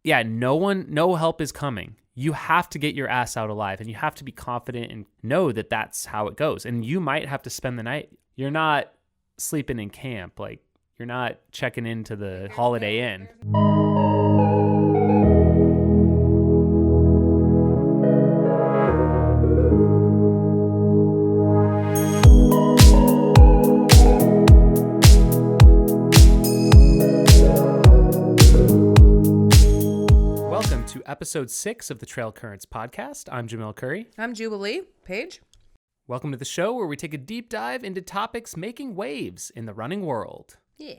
Yeah, no help is coming. You have to get your ass out alive, and you have to be confident and know that that's how it goes. And you might have to spend the night. You're not sleeping in camp. Like, you're not checking into the Holiday Inn. Welcome to episode 6 of the Trail Currents podcast. I'm Jamil Coury. I'm Jubilee Paige. Welcome to the show where we take a deep dive into topics making waves in the running world. Yeah.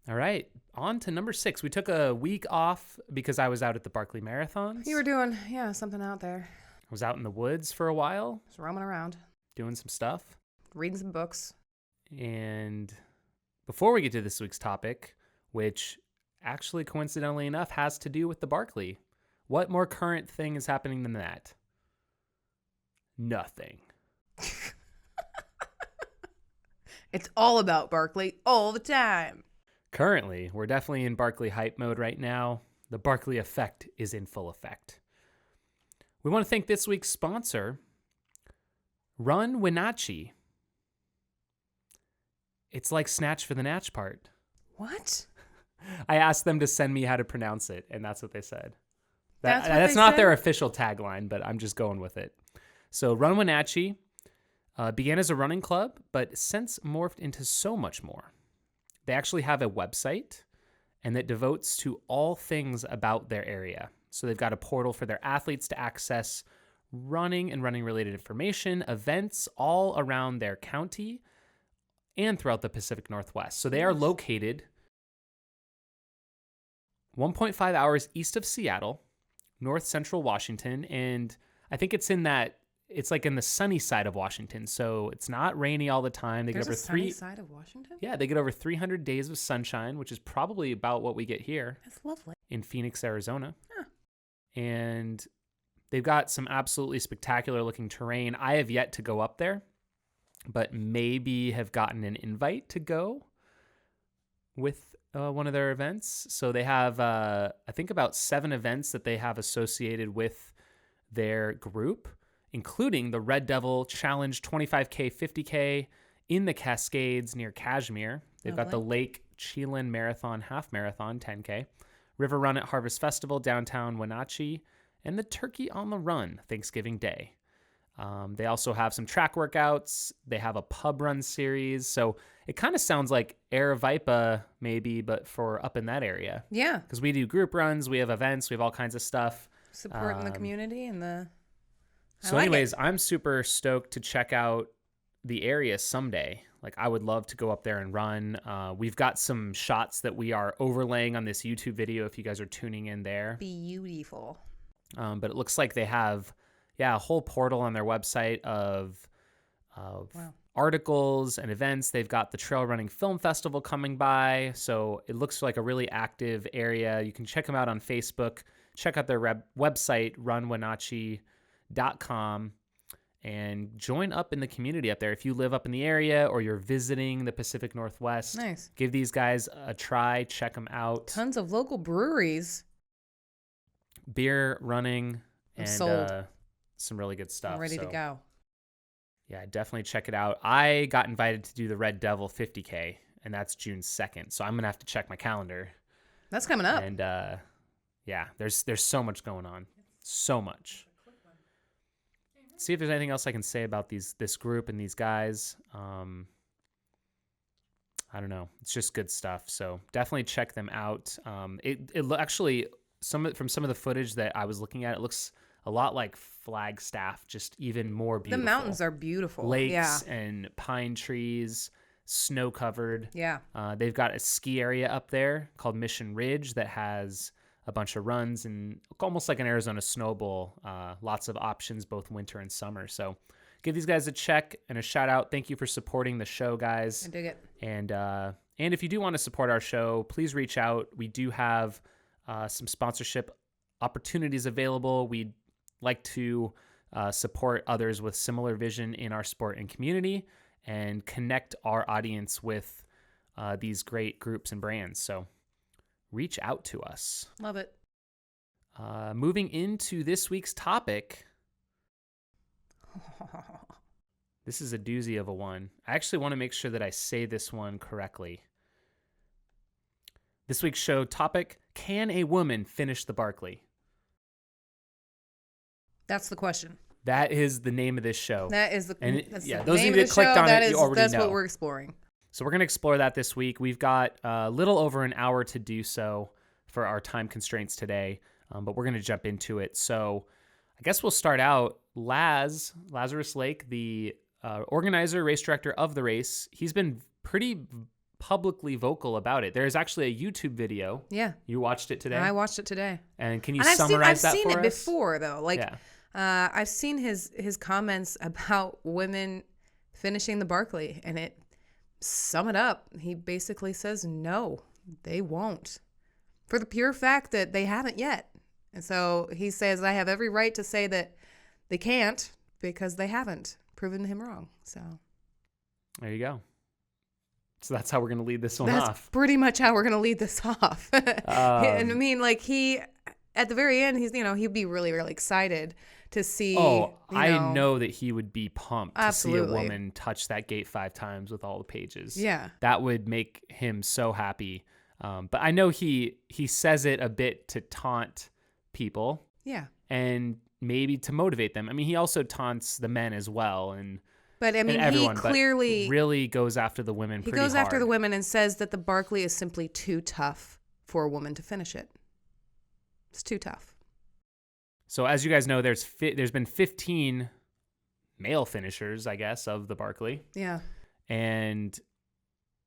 All right, on to number 6. We took a week off because I was out at the Barkley marathons. You were doing, something out there. I was out in the woods for a while. Just roaming around. Doing some stuff. Reading some books. And before we get to this week's topic, which actually coincidentally enough has to do with the Barkley, what more current thing is happening than that? Nothing. It's all about Barkley all the time. Currently, we're definitely in Barkley hype mode right now. The Barkley effect is in full effect. We want to thank this week's sponsor, Run Wenatchee. It's like Snatch for the Natch part. What? I asked them to send me how to pronounce it, and that's what they said. That's not said? their official tagline, but I'm just going with it. So Run Wenatchee began as a running club, but since morphed into so much more. They actually have a website, and that devotes to all things about their area. So they've got a portal for their athletes to access running and running-related information, events all around their county and throughout the Pacific Northwest. So they are located 1.5 hours east of Seattle, north central Washington, and I think it's like in the sunny side of Washington, so it's not rainy all the time. There's a sunny side of Washington? Yeah, they get over 300 days of sunshine, which is probably about what we get here. That's lovely. In Phoenix, Arizona. Huh. And they've got some absolutely spectacular looking terrain. I have yet to go up there, but maybe have gotten an invite to go with one of their events. So they have, I think, about 7 events that they have associated with their group, including the Red Devil Challenge 25K, 50K in the Cascades near Kashmir. They've got the Lake Chelan Marathon Half Marathon 10K, River Run at Harvest Festival downtown Wenatchee, and the Turkey on the Run Thanksgiving Day. They also have some track workouts. They have a pub run series. So it kind of sounds like Air Vipa maybe, but for up in that area. Yeah. Because we do group runs, we have events, we have all kinds of stuff. Supporting the community and the... So anyways, I'm super stoked to check out the area someday. Like, I would love to go up there and run. We've got some shots that we are overlaying on this YouTube video if you guys are tuning in there. Beautiful. But it looks like they have, a whole portal on their website of articles and events. They've got the Trail Running Film Festival coming by. So it looks like a really active area. You can check them out on Facebook. Check out their website, runwenatchee.com, and join up in the community up there. If you live up in the area or you're visiting the Pacific Northwest, nice. Give these guys a try. Check them out. Tons of local breweries. Beer, running, and some really good stuff. I'm ready to go. Yeah, definitely check it out. I got invited to do the Red Devil 50K, and that's June 2nd. So I'm going to have to check my calendar. That's coming up. And there's so much going on. So much. See if there's anything else I can say about this group and these guys. I don't know. It's just good stuff. So definitely check them out. It actually, some of the footage that I was looking at, it looks a lot like Flagstaff, just even more beautiful. The mountains are beautiful. Lakes and pine trees, snow covered. Yeah. They've got a ski area up there called Mission Ridge that has a bunch of runs and almost like an Arizona Snow Bowl. Lots of options, both winter and summer. So give these guys a check and a shout out. Thank you for supporting the show, guys. I dig it. And if you do want to support our show, please reach out. We do have some sponsorship opportunities available. We'd like to support others with similar vision in our sport and community and connect our audience with these great groups and brands. So reach out to us. Love it. Moving into this week's topic. This is a doozy of a one. I actually want to make sure that I say this one correctly. This week's show topic, can a woman finish the Barkley? That's the question. That is the name of this show. That is the those of you that clicked on it, you already know. That's what we're exploring. So we're going to explore that this week. We've got a little over an hour to do so for our time constraints today, but we're going to jump into it. So I guess we'll start out. Lazarus Lake, the organizer, race director of the race, he's been pretty publicly vocal about it. There's actually a YouTube video. Yeah. You watched it today? I watched it today. And can you summarize that for us? I've seen it before, though. I've seen his comments about women finishing the Barkley, and it sum it up. He basically says, no, they won't. For the pure fact that they haven't yet. And so he says, I have every right to say that they can't because they haven't proven him wrong. So there you go. So that's how we're going to lead this one off. That's pretty much how we're going to lead this off. And I mean, he, at the very end, he'd be really, really excited to see. I know that he would be pumped absolutely. To see a woman touch that gate 5 times with all the pages. Yeah. That would make him so happy. But I know he says it a bit to taunt people. Yeah. And maybe to motivate them. I mean, he also taunts the men as well. But I mean, everyone, he clearly really goes after the women pretty hard. He goes after the women and says that the Barkley is simply too tough for a woman to finish it. It's too tough. So as you guys know, there's been 15 male finishers, I guess, of the Barkley. Yeah. And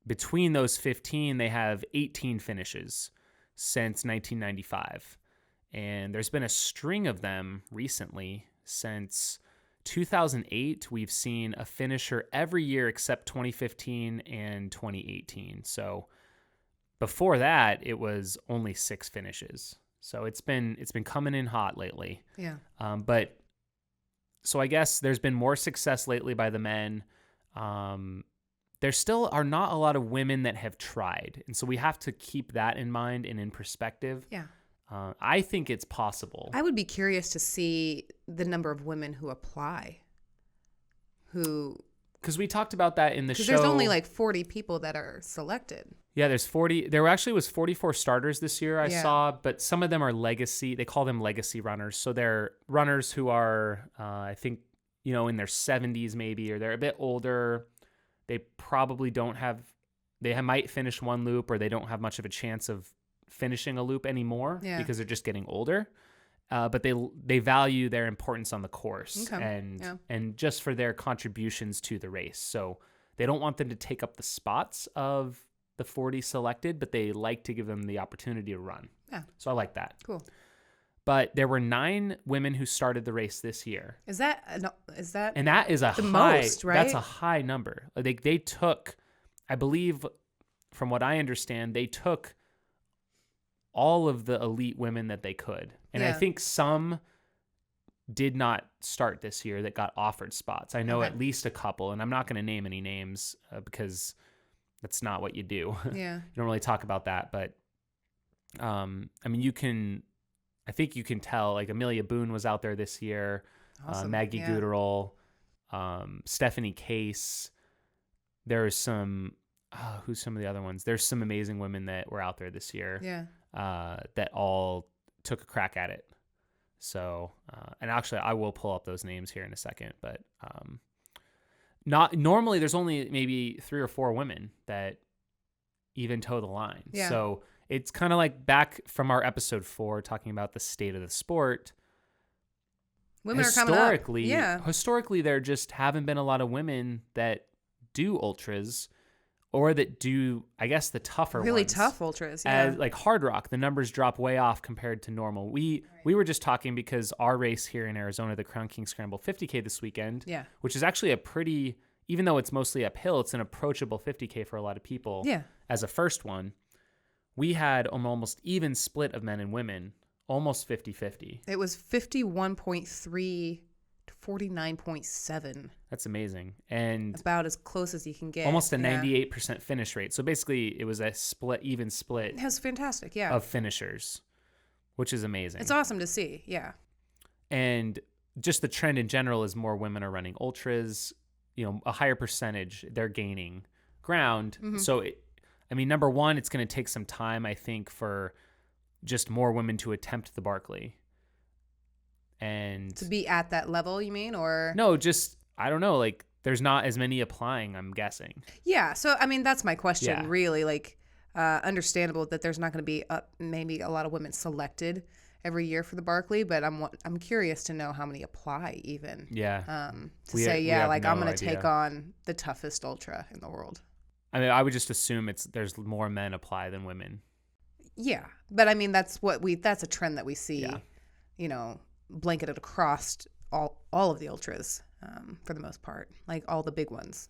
between those 15, they have 18 finishes since 1995. And there's been a string of them recently. Since 2008, we've seen a finisher every year except 2015 and 2018. So before that, it was only 6 finishes. So it's been coming in hot lately. Yeah. But so I guess there's been more success lately by the men. There still are not a lot of women that have tried. And so we have to keep that in mind and in perspective. Yeah. I think it's possible. I would be curious to see the number of women who apply. Because we talked about that in the show. Because there's only like 40 people that are selected. Yeah, there's 40. There actually was 44 starters this year I saw, but some of them are legacy. They call them legacy runners. So they're runners who are, I think, in their 70s maybe, or they're a bit older. They probably might finish one loop, or they don't have much of a chance of finishing a loop anymore because they're just getting older. But they value their importance on the course and just for their contributions to the race. So they don't want them to take up the spots of the 40 selected, but they like to give them the opportunity to run. Yeah. So I like that. Cool. But there were 9 women who started the race this year. And that is a the high, most, right? That's a high number. They took, I believe, from what I understand, they took all of the elite women that they could. And I think some did not start this year that got offered spots. I know at least a couple, and I'm not going to name any names because that's not what you do. Yeah. You don't really talk about that, but I mean, I think you can tell, like Amelia Boone was out there this year, awesome. Maggie Guterl, Stephanie Case. There's some, who's some of the other ones? There's some amazing women that were out there this year. Yeah. That all took a crack at it. So, and actually I will pull up those names here in a second, but, not normally there's only maybe 3 or 4 women that even toe the line. Yeah. So it's kind of like back from our episode 4 talking about the state of the sport. Women are coming up. Historically, there just haven't been a lot of women that do ultras or that do, I guess, the tougher really ones. tough ultras. Yeah. As like Hardrock, the numbers drop way off compared to normal. We were just talking because our race here in Arizona, the Crown King Scramble 50K this weekend, which is actually a pretty, even though it's mostly uphill, it's an approachable 50K for a lot of people. Yeah. As a first one, we had an almost even split of men and women, almost 50-50. It was 51.3 to 49.7. That's amazing. And about as close as you can get. Almost a 98% finish rate. So basically it was a even split. It was fantastic, of finishers, which is amazing. It's awesome to see. Yeah. And just the trend in general is more women are running ultras, a higher percentage, they're gaining ground. So, number one, it's going to take some time, I think, for just more women to attempt the Barkley. And to be at that level, you mean? Or no, just, I don't know, like there's not as many applying, I'm guessing. Yeah. So, that's my question, Yeah. really. Like, understandable that there's not going to be maybe a lot of women selected every year for the Barkley, but I'm curious to know how many apply even. Yeah. I'm going to take on the toughest ultra in the world. I would just assume there's more men apply than women. Yeah, but that's a trend that we see. Yeah. Blanketed across all of the ultras for the most part, like all the big ones.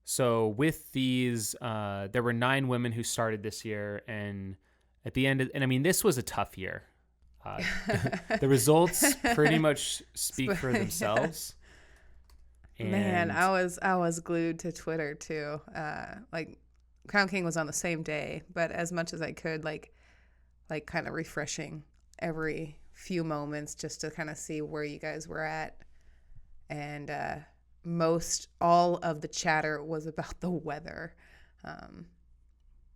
So with these, there were 9 women who started this year, and at the end, this was a tough year. The results pretty much speak for themselves. And Man, I was glued to Twitter too. Like Crown King was on the same day, but as much as I could, like kind of refreshing every few moments just to kind of see where you guys were at, and all of the chatter was about the weather,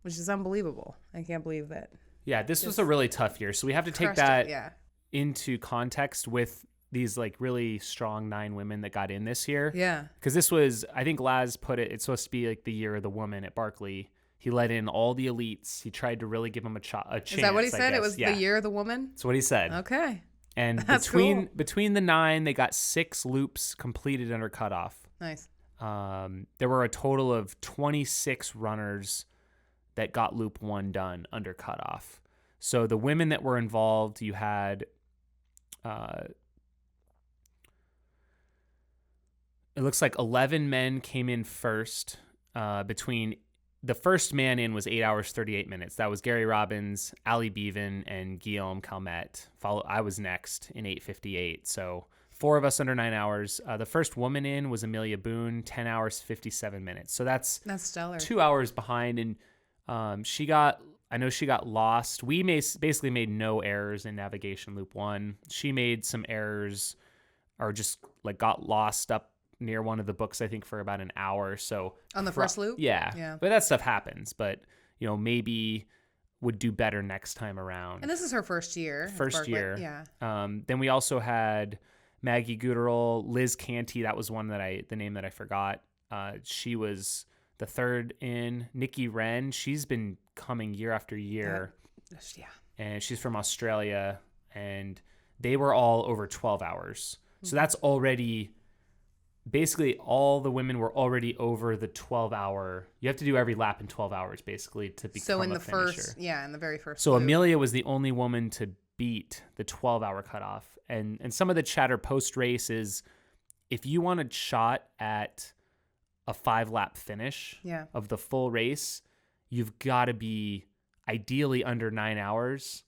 which is unbelievable. I can't believe that. Yeah, this was a really tough year. So we have to take that into context with these like really strong 9 women that got in this year. Yeah. Because this was, I think Laz put it, it's supposed to be like the year of the woman at Barkley. He let in all the elites. He tried to really give them a chance. Is that what he said? It was the year of the woman? That's what he said. Okay. And between the 9, they got 6 loops completed under cutoff. Nice. There were a total of 26 runners that got loop 1 done under cutoff. So the women that were involved, you had it looks like 11 men came in first. Between the first man in was 8 hours 38 minutes. That was Gary Robbins, Ali Bevan, and Guillaume Calmette. I was next in 8:58. So 4 of us under 9 hours. The first woman in was Amelia Boone, 10 hours 57 minutes. So that's stellar. 2 hours behind, and she got lost. We basically made no errors in navigation loop 1. She made some errors, or just like got lost up near one of the books, I think, for about an hour. So on the first loop? Yeah. But that stuff happens. But, maybe would do better next time around. And this is her first year. Yeah. Then we also had Maggie Guterl, Liz Canty. That was the name that I forgot. She was the third in. Nikki Wren, she's been coming year after year. Yeah. And she's from Australia. And they were all over 12 hours. So that's already... Basically, all the women were already over the 12-hour. You have to do every lap in 12 hours, basically, to become a finisher. In the very first. So loop. Amelia was the only woman to beat the 12-hour cutoff. And some of the chatter post-race is, if you want a shot at a 5-lap finish of the full race, you've got to be ideally under 9 hours.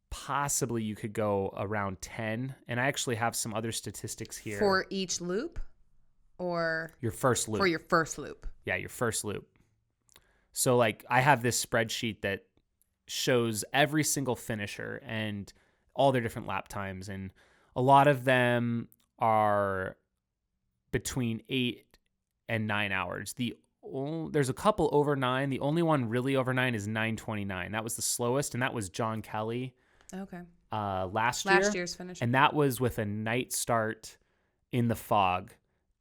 Possibly you could go around 10. And I actually have some other statistics here. For each loop? Or your first loop? For your first loop. Yeah, your first loop. So like I have this spreadsheet that shows every single finisher and all their different lap times. And a lot of them are between 8 and 9 hours. There's a couple over 9. The only one really over 9 is 9:29. That was the slowest, and that was John Kelly. Okay. Last year's finish. And that was with a night start in the fog,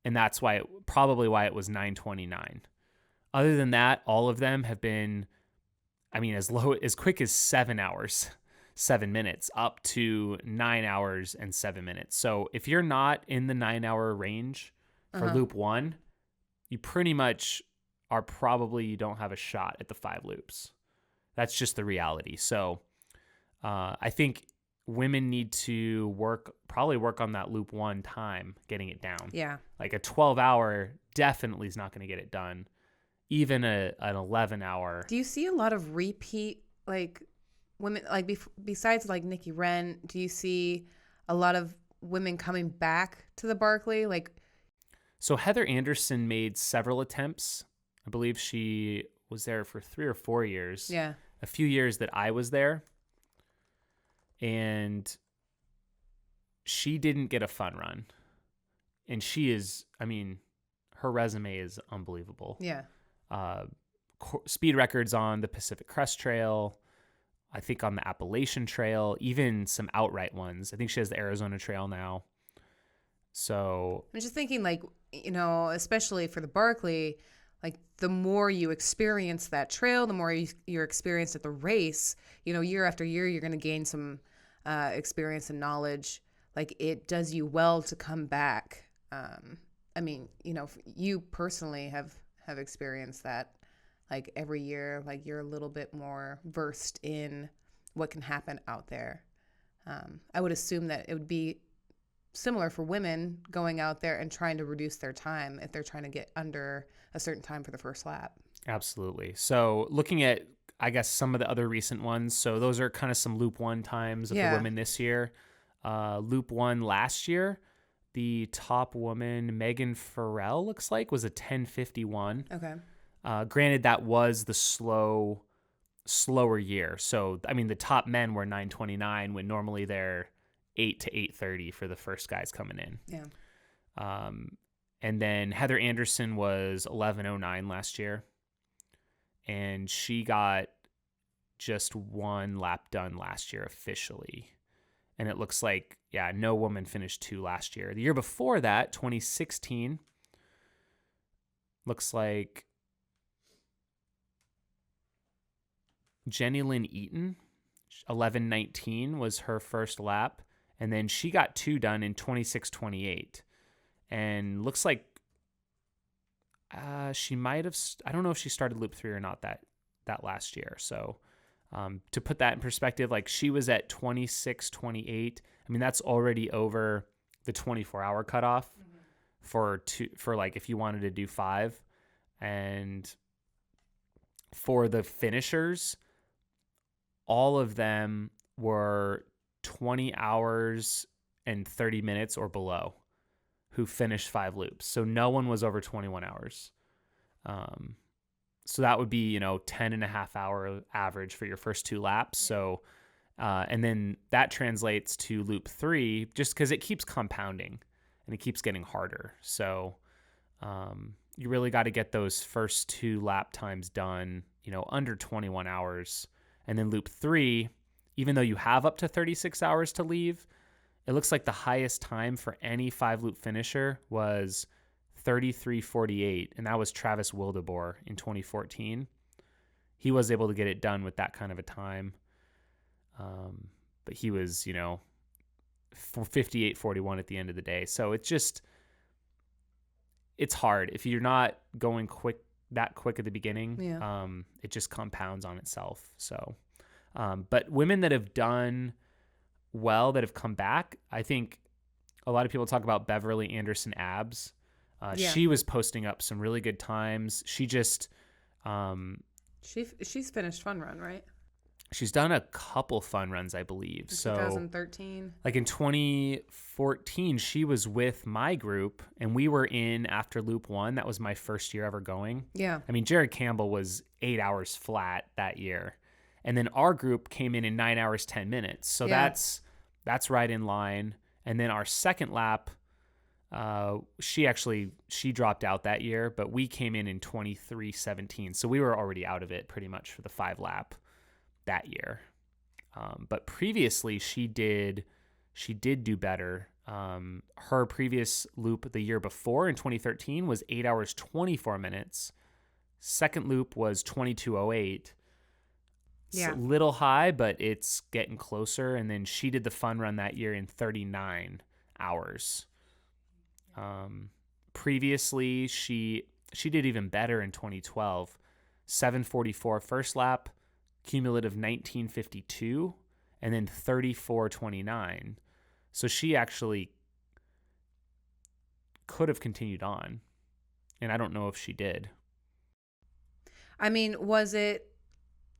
and that's probably why it was 9:29. Other than that, all of them have been, as quick as 7 hours, 7 minutes, up to 9 hours and 7 minutes. So if you're not in the 9-hour range for loop 1, you pretty much are you don't have a shot at the 5 loops. That's just the reality. So I think women need to probably work on that loop 1 time, getting it down. Yeah. Like a 12-hour definitely is not going to get it done. Even an 11-hour. Do you see a lot of repeat, like, women, like, besides, like, Nikki Wren, do you see a lot of women coming back to the Barkley? Like, so Heather Anderson made several attempts. I believe she was there for 3 or 4 years. Yeah. a few years that I was there, and she didn't get a fun run. And she is, I mean, her resume is unbelievable. Yeah. Speed records on the Pacific Crest Trail, I think on the Appalachian Trail, even some outright ones. I think she has the Arizona Trail now. So I'm just thinking, like, especially for the Barkley, like the more you experience that trail, the more you're experienced at the race, year after year, you're going to gain some experience and knowledge. Like, it does you well to come back. I mean, you personally have experienced that. Like, every year, like, you're a little bit more versed in what can happen out there. I would assume that it would be similar for women going out there and trying to reduce their time if they're trying to get under a certain time for the first lap. Absolutely. So looking at, I guess, some of the other recent ones. So those are kind of some Loop 1 times of the women this year. Loop 1 last year, the top woman, Megan Farrell, looks like, was a 10:51. Okay. Granted, that was the slower year. So, I mean, the top men were 9:29 when normally they're 8 to 8:30 for the first guys coming in. Yeah. And then Heather Anderson was 11:09 last year. And she got just one lap done last year officially. And it looks like, no woman finished 2 last year. The year before that, 2016, looks like Jenny Lynn Eaton, 11:19 was her first lap. And then she got 2 done in 26:28. And looks like she might have, I don't know if she started Loop 3 or not that last year. So to put that in perspective, like, she was at 26:28. I mean, that's already over the 24-hour cutoff for like, if you wanted to do 5. And for the finishers, all of them were 20 hours and 30 minutes or below who finished 5 loops. So no one was over 21 hours. So that would be, 10 and a half hour average for your first 2 laps. So, and then that translates to Loop 3 just because it keeps compounding and it keeps getting harder. So you really got to get those first 2 lap times done, under 21 hours. And then Loop 3, even though you have up to 36 hours to leave, it looks like the highest time for any 5-loop finisher was 33:48, and that was Travis Wildeboer in 2014. He was able to get it done with that kind of a time, but he was, 58:41 at the end of the day. So it's hard if you're not going that quick at the beginning. Yeah. It just compounds on itself. So, but women that have done well, that have come back, I think a lot of people talk about Beverly Anderson Abs. She was posting up some really good times. She just she's finished Fun Run, right? She's done a couple fun runs, I believe. In so 2013. Like in 2014, she was with my group, and we were in after Loop 1. That was my first year ever going. Yeah. I mean, Jared Campbell was 8 hours flat that year. And then our group came in 9 hours, 10 minutes. So that's right in line. And then our second lap, she dropped out that year, but we came in 23:17. So we were already out of it pretty much for the 5 lap that year. But previously she did do better. Her previous loop the year before in 2013 was 8 hours, 24 minutes. Second loop was 22:08. Yeah. It's a little high, but it's getting closer. And then she did the fun run that year in 39 hours. Previously, she did even better in 2012. 7:44 first lap, cumulative 19:52, and then 34:29. So she actually could have continued on, and I don't know if she did. I mean, was it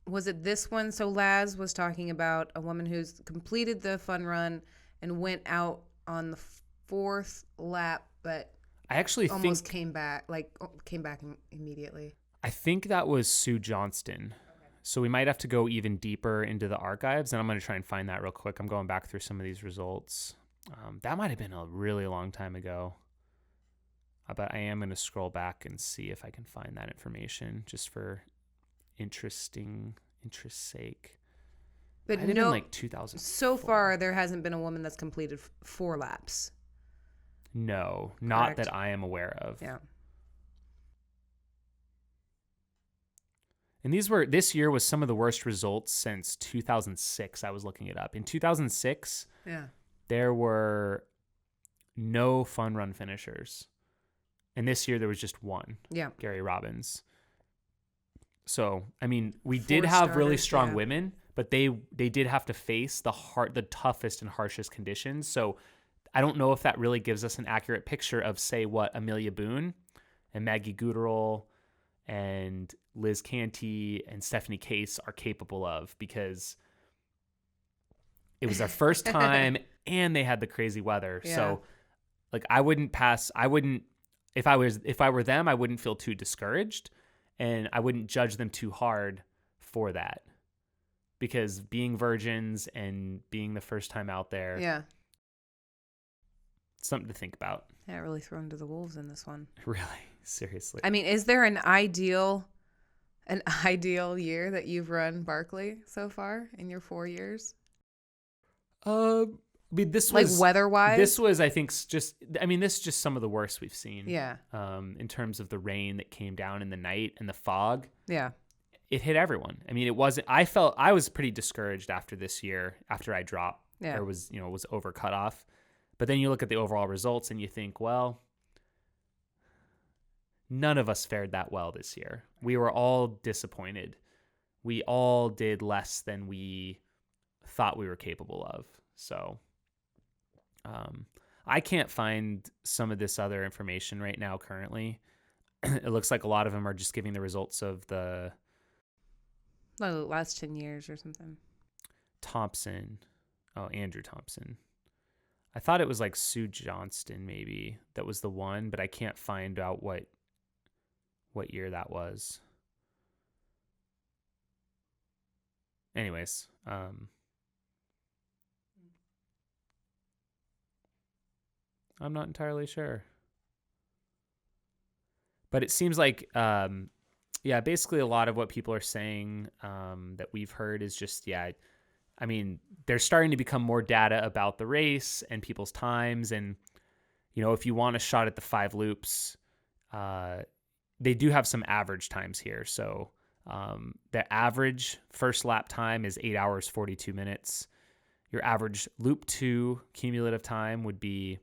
this one? So Laz was talking about a woman who's completed the fun run and went out on the 4th lap, but I actually almost think came back immediately. I think that was Sue Johnston. Okay. So we might have to go even deeper into the archives, and I'm going to try and find that real quick. I'm going back through some of these results. That might have been a really long time ago. But I am going to scroll back and see if I can find that information just for interest's sake. But Might have been like 2000. So far, there hasn't been a woman that's completed 4 laps. No, not Correct. that I am aware of. Yeah. And this year was some of the worst results since 2006. I was looking it up. In 2006, there were no fun run finishers. And this year there was just one. Yeah. Gary Robbins. So, I mean, we did have really strong women, but they did have to face the toughest and harshest conditions. So, I don't know if that really gives us an accurate picture of, say, what Amelia Boone and Maggie Guterl and Liz Canty and Stephanie Case are capable of, because it was their first time and they had the crazy weather. Yeah. So, like, if I were them, I wouldn't feel too discouraged, and I wouldn't judge them too hard for that, because being virgins and being the first time out there, something to think about. Yeah, really thrown to the wolves in this one. Really, seriously. I mean, is there an ideal year that you've run Barkley so far in your 4 years? I mean, this was like weather-wise. This was, I think, this is just some of the worst we've seen. Yeah. In terms of the rain that came down in the night and the fog. Yeah. It hit everyone. I mean, it wasn't. I was pretty discouraged after this year, after I dropped. Yeah. Or was over cutoff. But then you look at the overall results and you think, well, none of us fared that well this year. We were all disappointed. We all did less than we thought we were capable of. So I can't find some of this other information right now currently. It looks like a lot of them are just giving the results of the last 10 years or something. Andrew Thompson. I thought it was like Sue Johnston maybe that was the one, but I can't find out what year that was. Anyways, I'm not entirely sure. But it seems like, basically a lot of what people are saying that we've heard is just, I mean, there's starting to become more data about the race and people's times. And, if you want a shot at the 5 loops, they do have some average times here. So the average first lap time is 8 hours, 42 minutes. Your average loop 2 cumulative time would be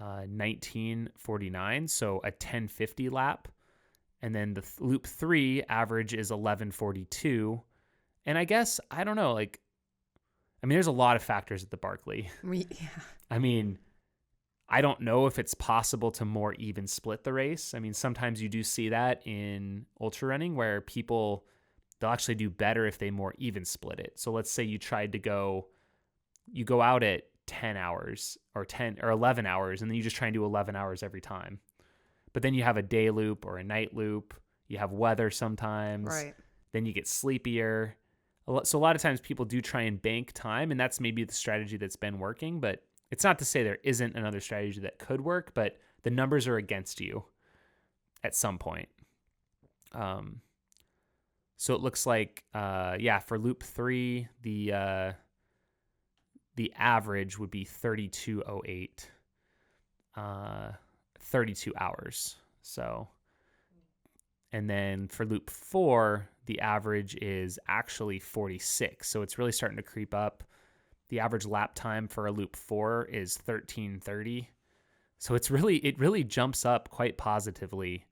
19:49, so a 10:50 lap. And then the loop 3 average is 11:42. And I guess, I don't know, there's a lot of factors at the Barkley. Yeah. I mean, I don't know if it's possible to more even split the race. I mean, sometimes you do see that in ultra running where they'll actually do better if they more even split it. So let's say you go out at 10 hours or 11 hours, and then you just try and do 11 hours every time. But then you have a day loop or a night loop. You have weather sometimes. Right. Then you get sleepier. So a lot of times people do try and bank time, and that's maybe the strategy that's been working, but it's not to say there isn't another strategy that could work, but the numbers are against you at some point. So it looks like, for loop 3, the average would be 32:08, 32 hours. So, and then for loop 4, the average is actually 46. So it's really starting to creep up. The average lap time for a loop 4 is 13:30. So it really jumps up quite positively.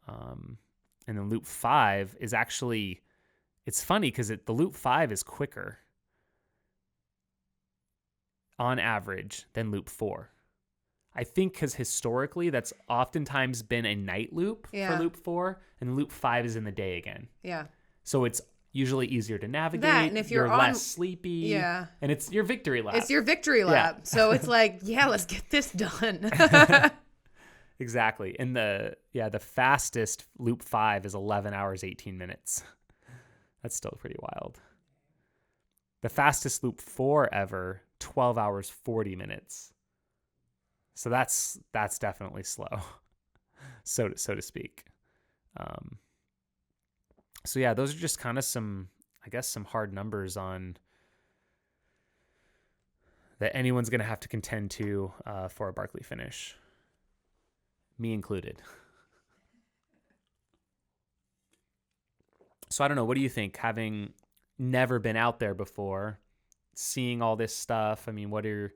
And then loop 5 is actually, it's funny because the loop 5 is quicker on average than loop 4. I think because historically that's oftentimes been a night loop for loop 4, and loop 5 is in the day again. Yeah. So it's usually easier to navigate. That, and if you're less sleepy. Yeah. And it's your victory lap. It's your victory lap. Yeah. So it's like, let's get this done. Exactly. And the fastest loop 5 is 11 hours, 18 minutes. That's still pretty wild. The fastest loop 4 ever, 12 hours, 40 minutes. So that's definitely slow, so to speak. So yeah, those are just kind of some hard numbers on that anyone's going to have to contend to for a Barkley finish, me included. So I don't know. What do you think? Having never been out there before, seeing all this stuff. I mean, what do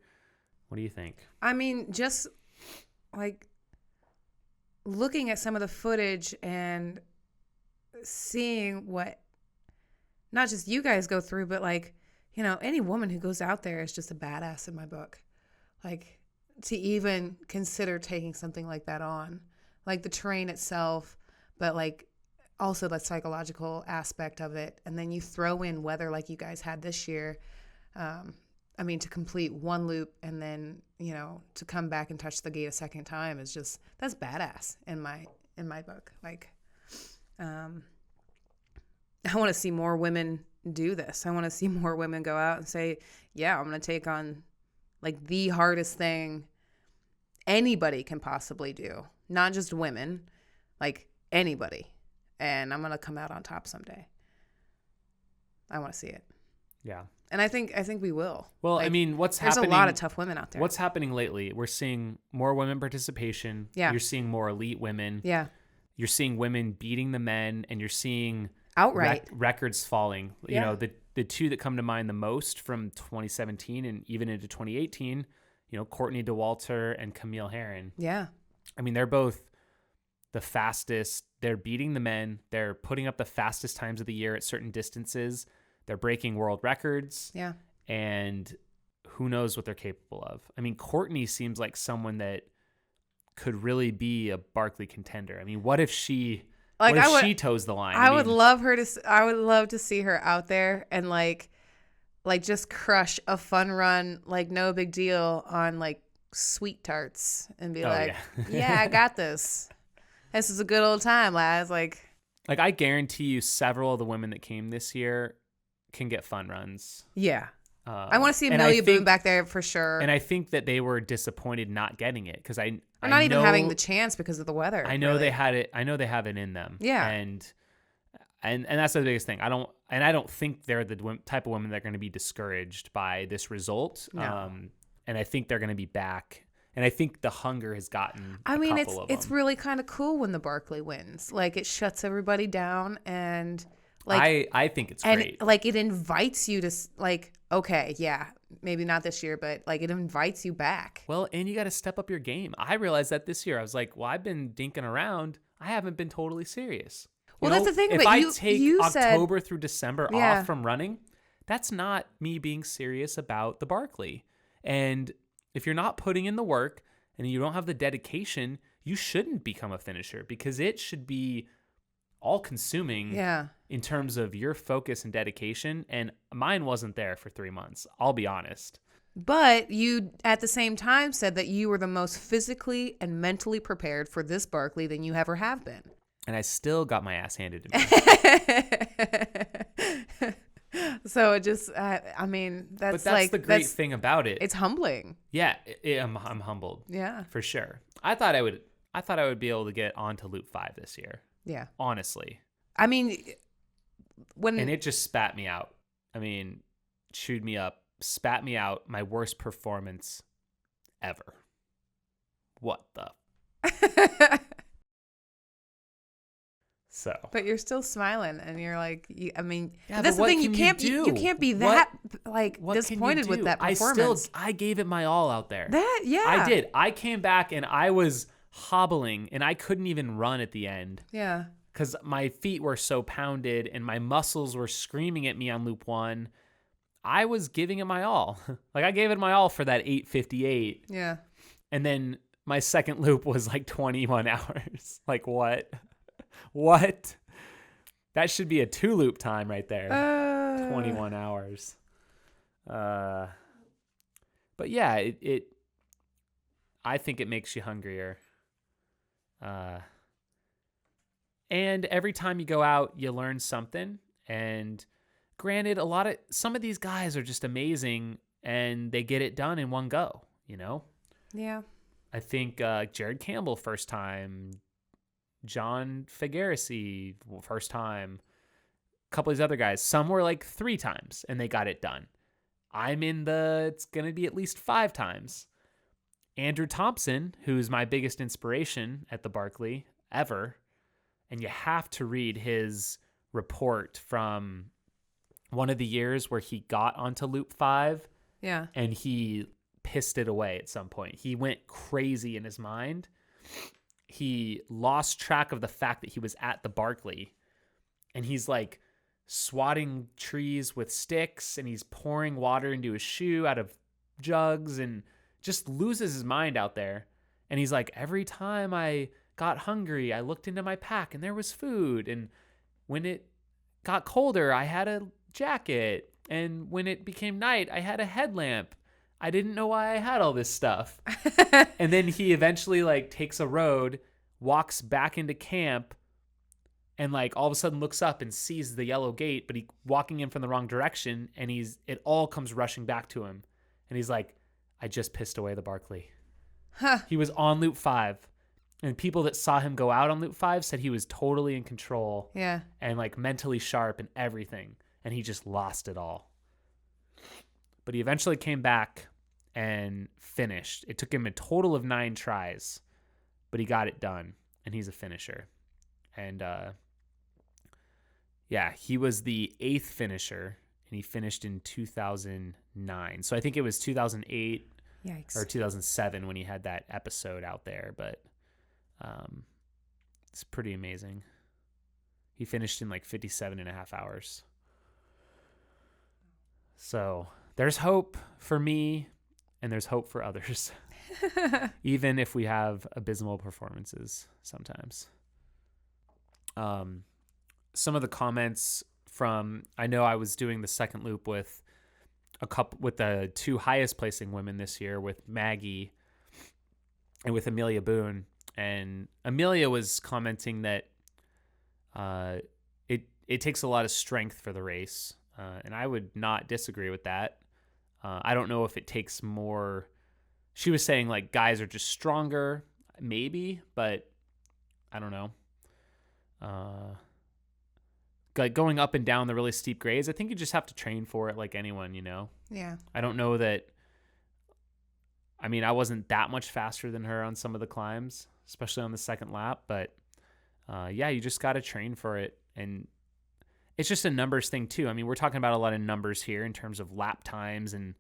you think? I mean, just like looking at some of the footage and seeing what not just you guys go through, but like, you know, any woman who goes out there is just a badass in my book. Like, to even consider taking something like that on, like the terrain itself, but like also the psychological aspect of it. And then you throw in weather like you guys had this year. I mean, to complete one loop and then, you know, to come back and touch the gate a second time is just, that's badass in my book. Like, I want to see more women do this. I want to see more women go out and say, yeah, I'm going to take on like the hardest thing anybody can possibly do, not just women, like anybody. And I'm going to come out on top someday. I want to see it. Yeah. And I think we will. Well, like, I mean, there's a lot of tough women out there. What's happening lately? We're seeing more women participation. Yeah. You're seeing more elite women. Yeah. You're seeing women beating the men, and you're seeing outright records falling. Yeah. You know, the two that come to mind the most from 2017 and even into 2018, you know, Courtney Dauwalter and Camille Herron. Yeah. I mean, they're both the fastest. They're beating the men. They're putting up the fastest times of the year at certain distances. They're breaking world records. Yeah. And who knows what they're capable of. I mean, Courtney seems like someone that could really be a Barkley contender. I mean, what if she she toes the line? I would love to see her out there and like just crush a fun run, like no big deal on like sweet tarts and be yeah, I got this. This is a good old time, lads. Like I guarantee you several of the women that came this year can get fun runs. Yeah. I want to see Amelia Boone back there for sure. And I think that they were disappointed not getting it because or not even having the chance because of the weather. I know they had it. I know they have it in them. Yeah. And that's the biggest thing. I don't think they're the type of women that are going to be discouraged by this result. No. And I think they're going to be back. And I think the hunger has gotten. It's really kind of cool when the Barkley wins. Like it shuts everybody down and. Like, I think it's great. And like it invites you to like, okay, yeah, maybe not this year, but like it invites you back. Well, and you got to step up your game. I realized that this year. I was like, well, I've been dinking around. I haven't been totally serious. Well, that's the thing. If but I take October through December yeah. off from running, that's not me being serious about the Barkley. And if you're not putting in the work and you don't have the dedication, you shouldn't become a finisher because it should be all-consuming in terms of your focus and dedication, and mine wasn't there for 3 months. I'll be honest. But you, at the same time, said that you were the most physically and mentally prepared for this Barkley than you ever have been. And I still got my ass handed to me. So it just, I mean, that's like the great thing about it. It's humbling. Yeah, I'm humbled. Yeah, for sure. I thought I would be able to get on to Loop 5 this year. Yeah. Honestly. I mean, and it just spat me out. I mean, chewed me up, spat me out. My worst performance ever. What the? So. But you're still smiling, and you're like, I mean, yeah, that's the thing. You can't be that what disappointed with that performance. I gave it my all out there. Yeah. I did. I came back and I was hobbling and I couldn't even run at the end. Yeah. Because my feet were so pounded and my muscles were screaming at me on Loop 1. I was giving it my all. Like I gave it my all for that 8:58. Yeah. And then my second loop was like 21 hours. Like what? What? That should be a 2-loop time right there. 21 hours. But yeah, it I think it makes you hungrier. And every time you go out, you learn something. And granted, some of these guys are just amazing and they get it done in one go, you know? Yeah. I think Jared Campbell, first time. John Figueroa, first time. A couple of these other guys, some were like 3 times and they got it done. I'm it's going to be at least 5 times. Andrew Thompson, who's my biggest inspiration at the Barkley ever, and you have to read his report from one of the years where he got onto loop 5. Yeah. And he pissed it away at some point. He went crazy in his mind. He lost track of the fact that he was at the Barkley, and he's like swatting trees with sticks, and he's pouring water into his shoe out of jugs and just loses his mind out there. And he's like, every time I got hungry, I looked into my pack and there was food. And when it got colder, I had a jacket. And when it became night, I had a headlamp. I didn't know why I had all this stuff. And then he eventually like takes a road, walks back into camp, and like all of a sudden looks up and sees the yellow gate, but he's walking in from the wrong direction, and it all comes rushing back to him. And he's like, I just pissed away the Barkley. Huh. He was on loop 5, and people that saw him go out on loop 5 said he was totally in control. Yeah. And like mentally sharp and everything. And he just lost it all. But he eventually came back and finished. It took him a total of 9 tries, but he got it done, and he's a finisher. And yeah, he was the 8th finisher, and he finished in 2009. So I think it was 2008 Yikes. or 2007 when he had that episode out there, but it's pretty amazing. He finished in like 57 and a half hours. So there's hope for me, and there's hope for others, even if we have abysmal performances sometimes. Some of the comments from, I know I was doing the second loop with the 2 highest placing women this year, with Maggie and with Amelia Boone. And Amelia was commenting that it takes a lot of strength for the race. And I would not disagree with that. I don't know if it takes more. She was saying like guys are just stronger, maybe, but I don't know. Like going up and down the really steep grades, I think you just have to train for it like anyone, you know? Yeah. I don't know that. I mean, I wasn't that much faster than her on some of the climbs, especially on the second lap, but yeah, you just got to train for it. And it's just a numbers thing too. I mean, we're talking about a lot of numbers here in terms of lap times and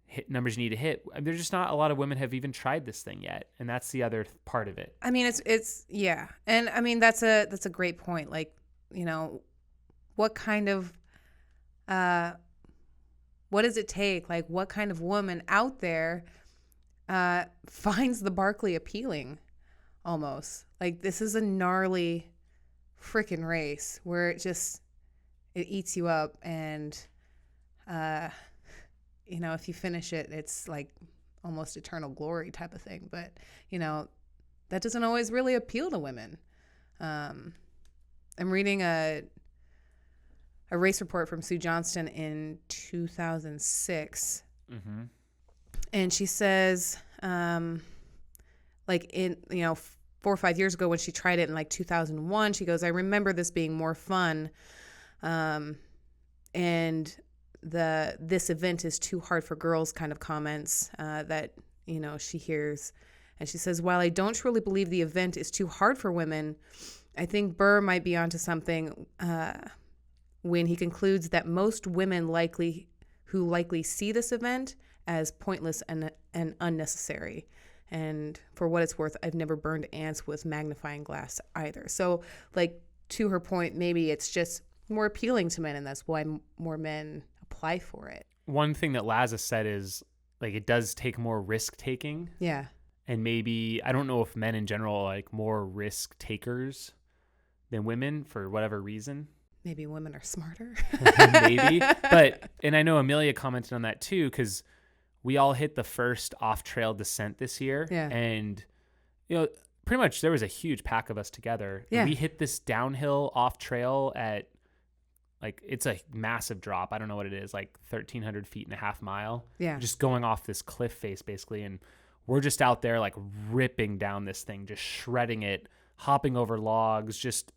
hit numbers you need to hit. There's just not a lot of women have even tried this thing yet, and that's the other part of it. I mean, it's yeah, and I mean that's a great point. Like, you know, what kind of what does it take? Like, what kind of woman out there finds the Barkley appealing? Almost like this is a gnarly freaking race where it eats you up, and you know, if you finish it, it's like almost eternal glory type of thing. But you know, that doesn't always really appeal to women. I'm reading a race report from Sue Johnston in 2006, and she says, like in 4 or 5 years ago when she tried it in like 2001, she goes, I remember this being more fun. And this event is too hard for girls kind of comments that, you know, she hears. And she says, while I don't truly believe the event is too hard for women, I think Burr might be onto something when he concludes that most women who likely see this event as pointless and unnecessary. And for what it's worth, I've never burned ants with magnifying glass either. So, like, to her point, maybe it's just more appealing to men, and that's why more men apply for it. One thing that Laza said is, like, it does take more risk taking. Yeah. And maybe, I don't know if men in general are like more risk takers than women for whatever reason. Maybe women are smarter. Maybe. But, and I know Amelia commented on that too, because we all hit the first off-trail descent this year. Yeah. And, you know, pretty much there was a huge pack of us together. Yeah. And we hit this downhill off-trail at like it's a massive drop. I don't know what it is, like 1,300 feet and a half mile. Yeah. Just going off this cliff face basically. And we're just out there like ripping down this thing, just shredding it, hopping over logs, just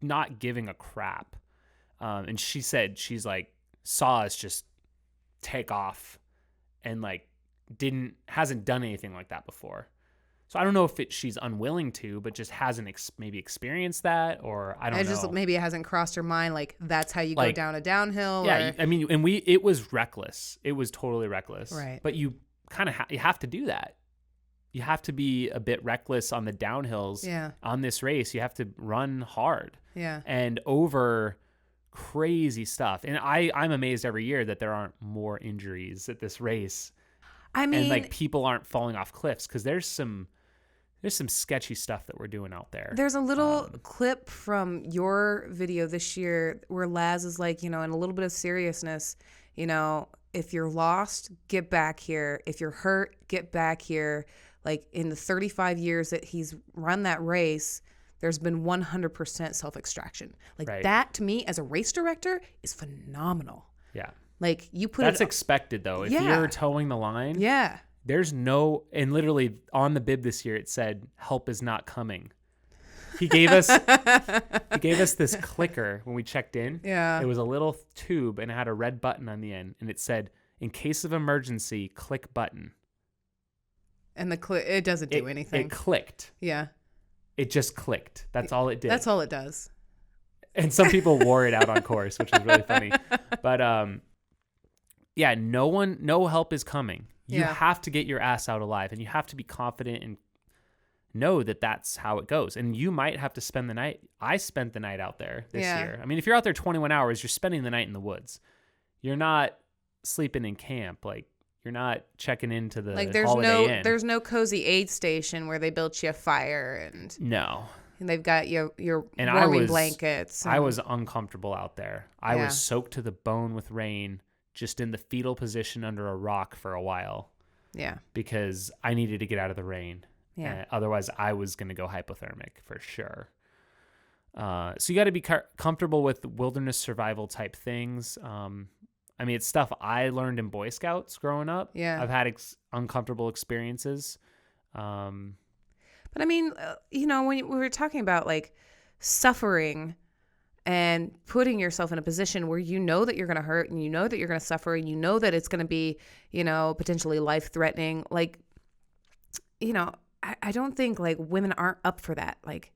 not giving a crap. And she said she's like saw us just take off and like hasn't done anything like that before. So I don't know if she's unwilling to, but just hasn't maybe experienced that, or I don't know. Just maybe it hasn't crossed her mind like that's how you go down a downhill. Yeah, I mean, and it was reckless. It was totally reckless. Right. But you kind of you have to do that. You have to be a bit reckless on the downhills. Yeah. On this race, you have to run hard. Yeah. And over crazy stuff. And I'm amazed every year that there aren't more injuries at this race. I mean, and like people aren't falling off cliffs, because there's some sketchy stuff that we're doing out there. There's a little clip from your video this year where Laz is like, in a little bit of seriousness, if you're lost, get back here. If you're hurt, get back here. Like in the 35 years that he's run that race, there's been 100% self-extraction. Like right. That to me as a race director is phenomenal. Yeah. Like you put That's expected though. If you're towing the line. Yeah. There's and literally on the bib this year, it said, "Help is not coming." He gave us this clicker when we checked in. Yeah. It was a little tube and it had a red button on the end, and it said, "In case of emergency, click button." And it doesn't do anything. It clicked. Yeah. It just clicked. That's all it did. That's all it does. And some people wore it out on course, which was really funny. But yeah, no help is coming. You have to get your ass out alive, and you have to be confident and know that that's how it goes. And you might have to spend the night. I spent the night out there this year. I mean, if you're out there 21 hours, you're spending the night in the woods. You're not sleeping in camp. Like, you're not checking into the Holiday Inn. There's no cozy aid station where they built you a fire and they've got your warming blankets. I was uncomfortable out there. I was soaked to the bone with rain, just in the fetal position under a rock for a while. Yeah. Because I needed to get out of the rain. Yeah. Otherwise, I was going to go hypothermic for sure. So you got to be comfortable with wilderness survival type things. I mean, it's stuff I learned in Boy Scouts growing up. Yeah. I've had uncomfortable experiences. But I mean, when we were talking about like suffering and putting yourself in a position where you know that you're going to hurt and you know that you're going to suffer and you know that it's going to be, potentially life-threatening. Like, I don't think like women aren't up for that. Like,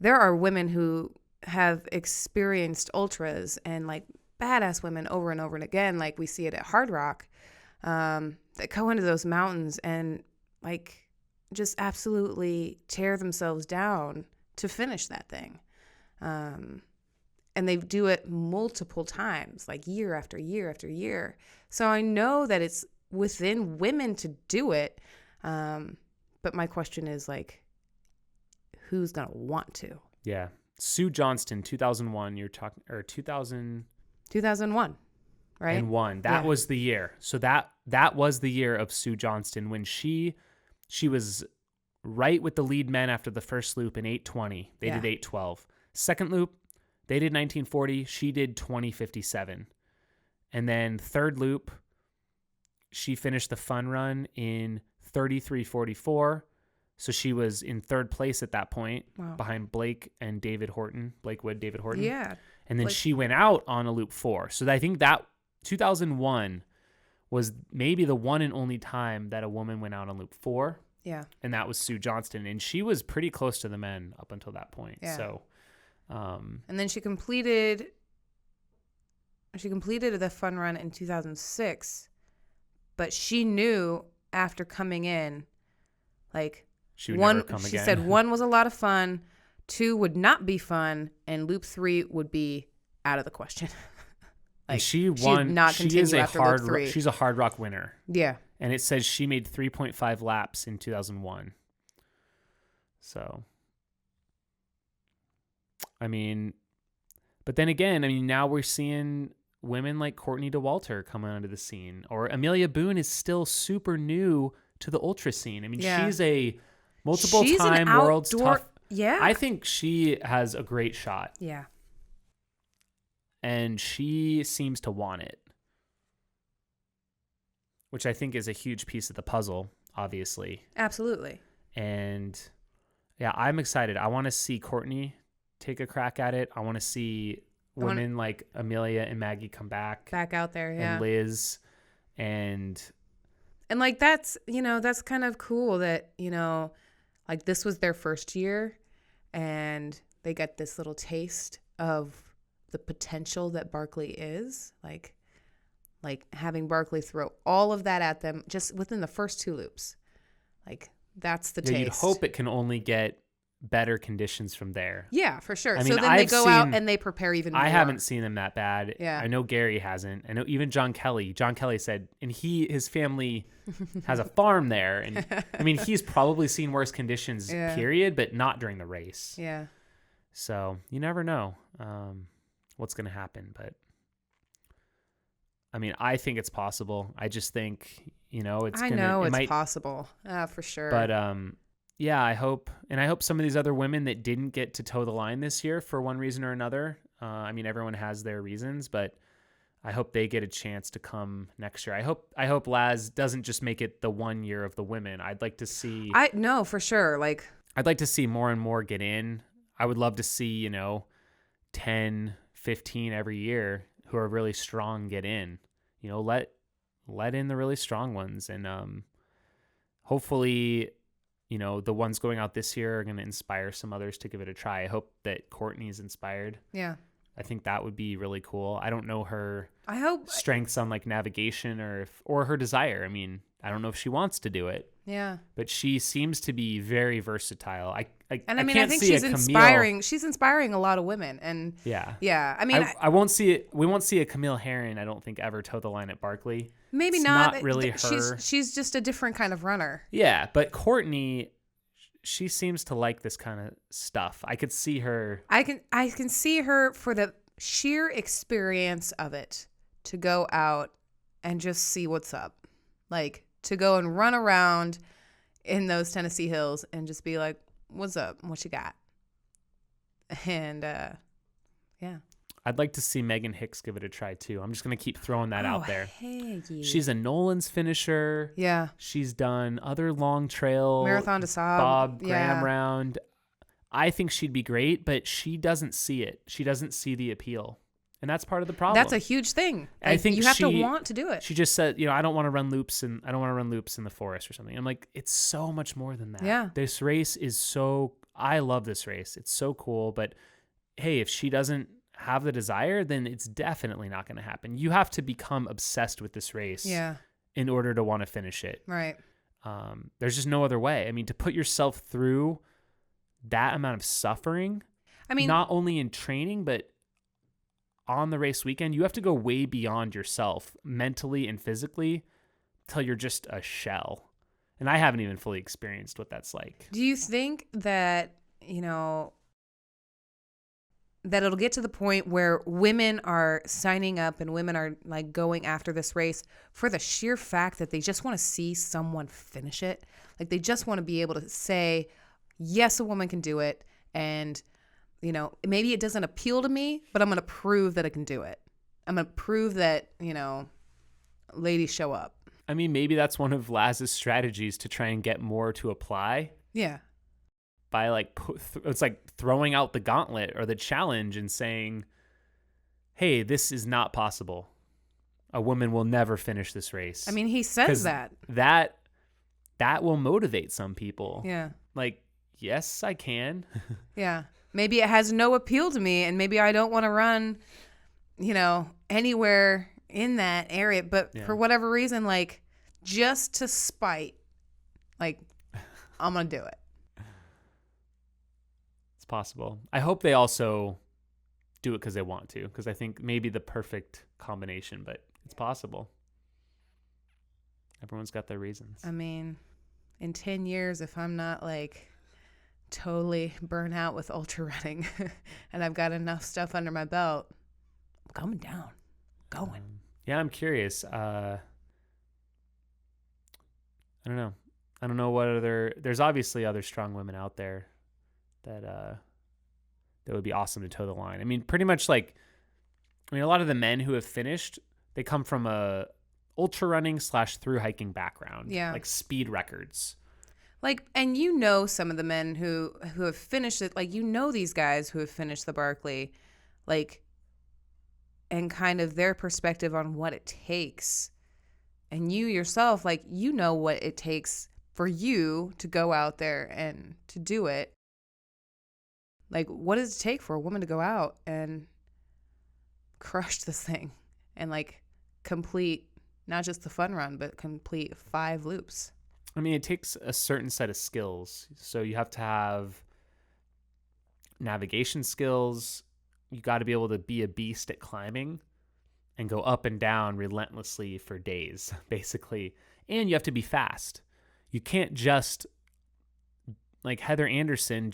there are women who have experienced ultras and like badass women over and over and again, like we see it at Hardrock, that go into those mountains and like just absolutely tear themselves down to finish that thing. And they do it multiple times, like year after year after year. So I know that it's within women to do it. But my question is like, who's going to want to? Yeah. Sue Johnston, 2001, you're talking, or 2001, right? And one. That was the year. So that was the year of Sue Johnston when she was right with the lead men after the first loop in 8:20. They did 8:12. Second loop, they did 19:40. She did 20:57. And then third loop, she finished the fun run in 33:44. So she was in third place at that point, behind Blake and David Horton. Blake Wood, David Horton. Yeah. And then she went out on a loop 4. So I think that 2001 was maybe the one and only time that a woman went out on loop 4. Yeah. And that was Sue Johnston. And she was pretty close to the men up until that point. Yeah. So, and then she completed the fun run in 2006, but she knew after coming in, like, she would never come again. She said 1 was a lot of fun, 2 would not be fun, and loop 3 would be out of the question. Like, and she won. She is a she's a Hardrock winner. Yeah. And it says she made 3.5 laps in 2001. So, I mean, but then again, I mean, now we're seeing women like Courtney DeWalter coming onto the scene, or Amelia Boone is still super new to the ultra scene. I mean, she's a multiple-time world's tough. Yeah. I think she has a great shot. Yeah. and she seems to want it, which I think is a huge piece of the puzzle, obviously. Absolutely. And yeah, I'm excited. I want to see Courtney take a crack at it. I want to see women like Amelia and Maggie come back out there. Yeah. And Liz and like, that's, that's kind of cool that, like, this was their first year and they got this little taste of the potential that Barkley is, like having Barkley throw all of that at them just within the first 2 loops. Like, that's the taste. You'd hope it can only get better conditions from there. Yeah, for sure. I mean, so then they go out and they prepare even more. I haven't seen them that bad. Yeah. I know Gary hasn't. I know even John Kelly said, and his family has a farm there. And I mean, he's probably seen worse conditions, period, but not during the race. Yeah. So you never know what's going to happen. But I mean, I think it's possible. I just think, it's possible. For sure. But yeah, I hope some of these other women that didn't get to toe the line this year for one reason or another. I mean, everyone has their reasons, but I hope they get a chance to come next year. I hope Laz doesn't just make it the 1 year of the women. I'd like to see. No, for sure. Like, I'd like to see more and more get in. I would love to see 10, 15 every year who are really strong get in. Let in the really strong ones, and hopefully. The ones going out this year are going to inspire some others to give it a try. I hope that Courtney's inspired. Yeah. I think that would be really cool. I don't know her strengths on like navigation or her desire. I mean, I don't know if she wants to do it. Yeah. But she seems to be very versatile. I think she's inspiring. She's inspiring a lot of women. And yeah. Yeah. I mean, I won't see it. We won't see a Camille Herron, I don't think, ever toe the line at Barkley. Maybe it's not really her. She's just a different kind of runner. Yeah, but Courtney, she seems to like this kind of stuff. I could see her. I can see her for the sheer experience of it, to go out and just see what's up. Like, to go and run around in those Tennessee hills and just be like, what's up? What you got? And yeah. I'd like to see Megan Hicks give it a try too. I'm just going to keep throwing that out there. Hey. She's a Nolan's finisher. Yeah. She's done other long trail. Marathon des Sables. Bob Graham round. I think she'd be great, but she doesn't see it. She doesn't see the appeal. And that's part of the problem. That's a huge thing. I think you have to want to do it. She just said, I don't want to run loops in the forest or something. I'm like, it's so much more than that. Yeah. This race is I love this race. It's so cool. But hey, if she doesn't have the desire, then it's definitely not going to happen. You have to become obsessed with this race in order to want to finish it. Right. There's just no other way. I mean, to put yourself through that amount of suffering, I mean, not only in training, but on the race weekend, you have to go way beyond yourself mentally and physically till you're just a shell. And I haven't even fully experienced what that's like. Do you think that, that it'll get to the point where women are signing up and women are like going after this race for the sheer fact that they just want to see someone finish it? Like, they just want to be able to say, yes, a woman can do it. And, maybe it doesn't appeal to me, but I'm going to prove that I can do it. I'm going to prove that, ladies show up. I mean, maybe that's one of Laz's strategies to try and get more to apply. Yeah. By it's like throwing out the gauntlet or the challenge and saying, hey, this is not possible. A woman will never finish this race. I mean, he says that. That will motivate some people. Yeah. Like, yes, I can. Yeah. Maybe it has no appeal to me, and maybe I don't want to run, anywhere in that area. But for whatever reason, like, just to spite, like, I'm going to do it. It's possible. I hope they also do it because they want to, because I think maybe the perfect combination, but it's possible. Everyone's got their reasons. I mean, in 10 years, if I'm not like totally burnt out with ultra running and I've got enough stuff under my belt, I'm coming down, going. Yeah, I'm curious. I don't know. I don't know what there's obviously other strong women out there that would be awesome to toe the line. I mean, pretty much like I mean, a lot of the men who have finished, they come from a ultra running / through hiking background. Yeah. Like speed records. Like, and some of the men who have finished it, like, these guys who have finished the Barkley, like, and kind of their perspective on what it takes. And you yourself, like, what it takes for you to go out there and to do it. Like, what does it take for a woman to go out and crush this thing and, like, complete not just the fun run, but complete 5 loops? I mean, it takes a certain set of skills. So you have to have navigation skills. You got to be able to be a beast at climbing and go up and down relentlessly for days, basically. And you have to be fast. You can't just, like Heather Anderson,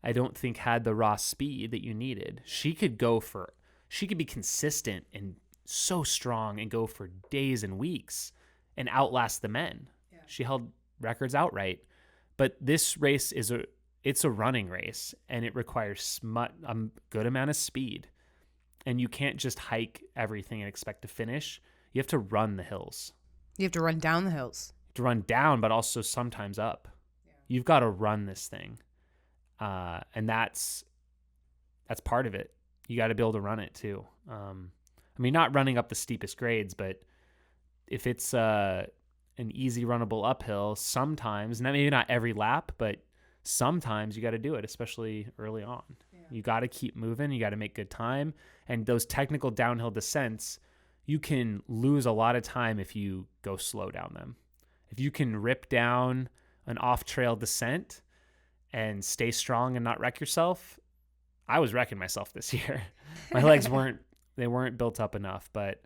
I don't think had the raw speed that you needed. She could be consistent and so strong and go for days and weeks and outlast the men. Yeah. She held records outright. But this race it's a running race, and it requires a good amount of speed. And you can't just hike everything and expect to finish. You have to run the hills. You have to run down the hills. To run down, but also sometimes up. Yeah. You've got to run this thing. And that's part of it. You got to be able to run it too. I mean, not running up the steepest grades, but if it's an easy runnable uphill, sometimes, maybe not every lap, but sometimes you got to do it, especially early on. Yeah. You got to keep moving. You got to make good time. And those technical downhill descents, you can lose a lot of time if you go slow down them. If you can rip down an off-trail descent and stay strong and not wreck yourself. I was wrecking myself this year. My legs weren't built up enough, but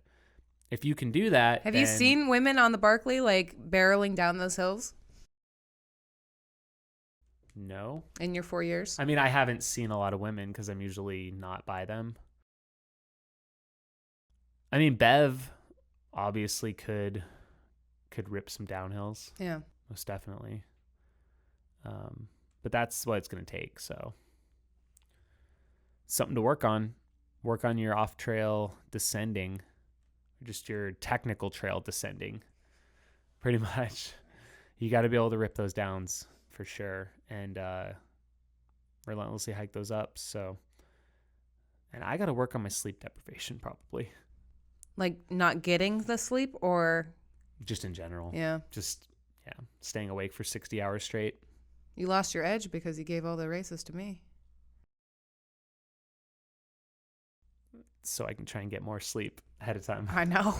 if you can do that. Have you seen women on the Barkley like barreling down those hills? No. In your 4 years? I mean, I haven't seen a lot of women because I'm usually not by them. I mean, Bev obviously could rip some downhills. Yeah. Most definitely. But that's what it's going to take. So something to work on. Work on your off-trail descending, just your technical trail descending. Pretty much. You got to be able to rip those downs for sure and relentlessly hike those up. So, and I got to work on my sleep deprivation probably. Like not getting the sleep or? Just in general. Yeah. Staying awake for 60 hours straight. You lost your edge because you gave all the races to me. So I can try and get more sleep ahead of time. I know.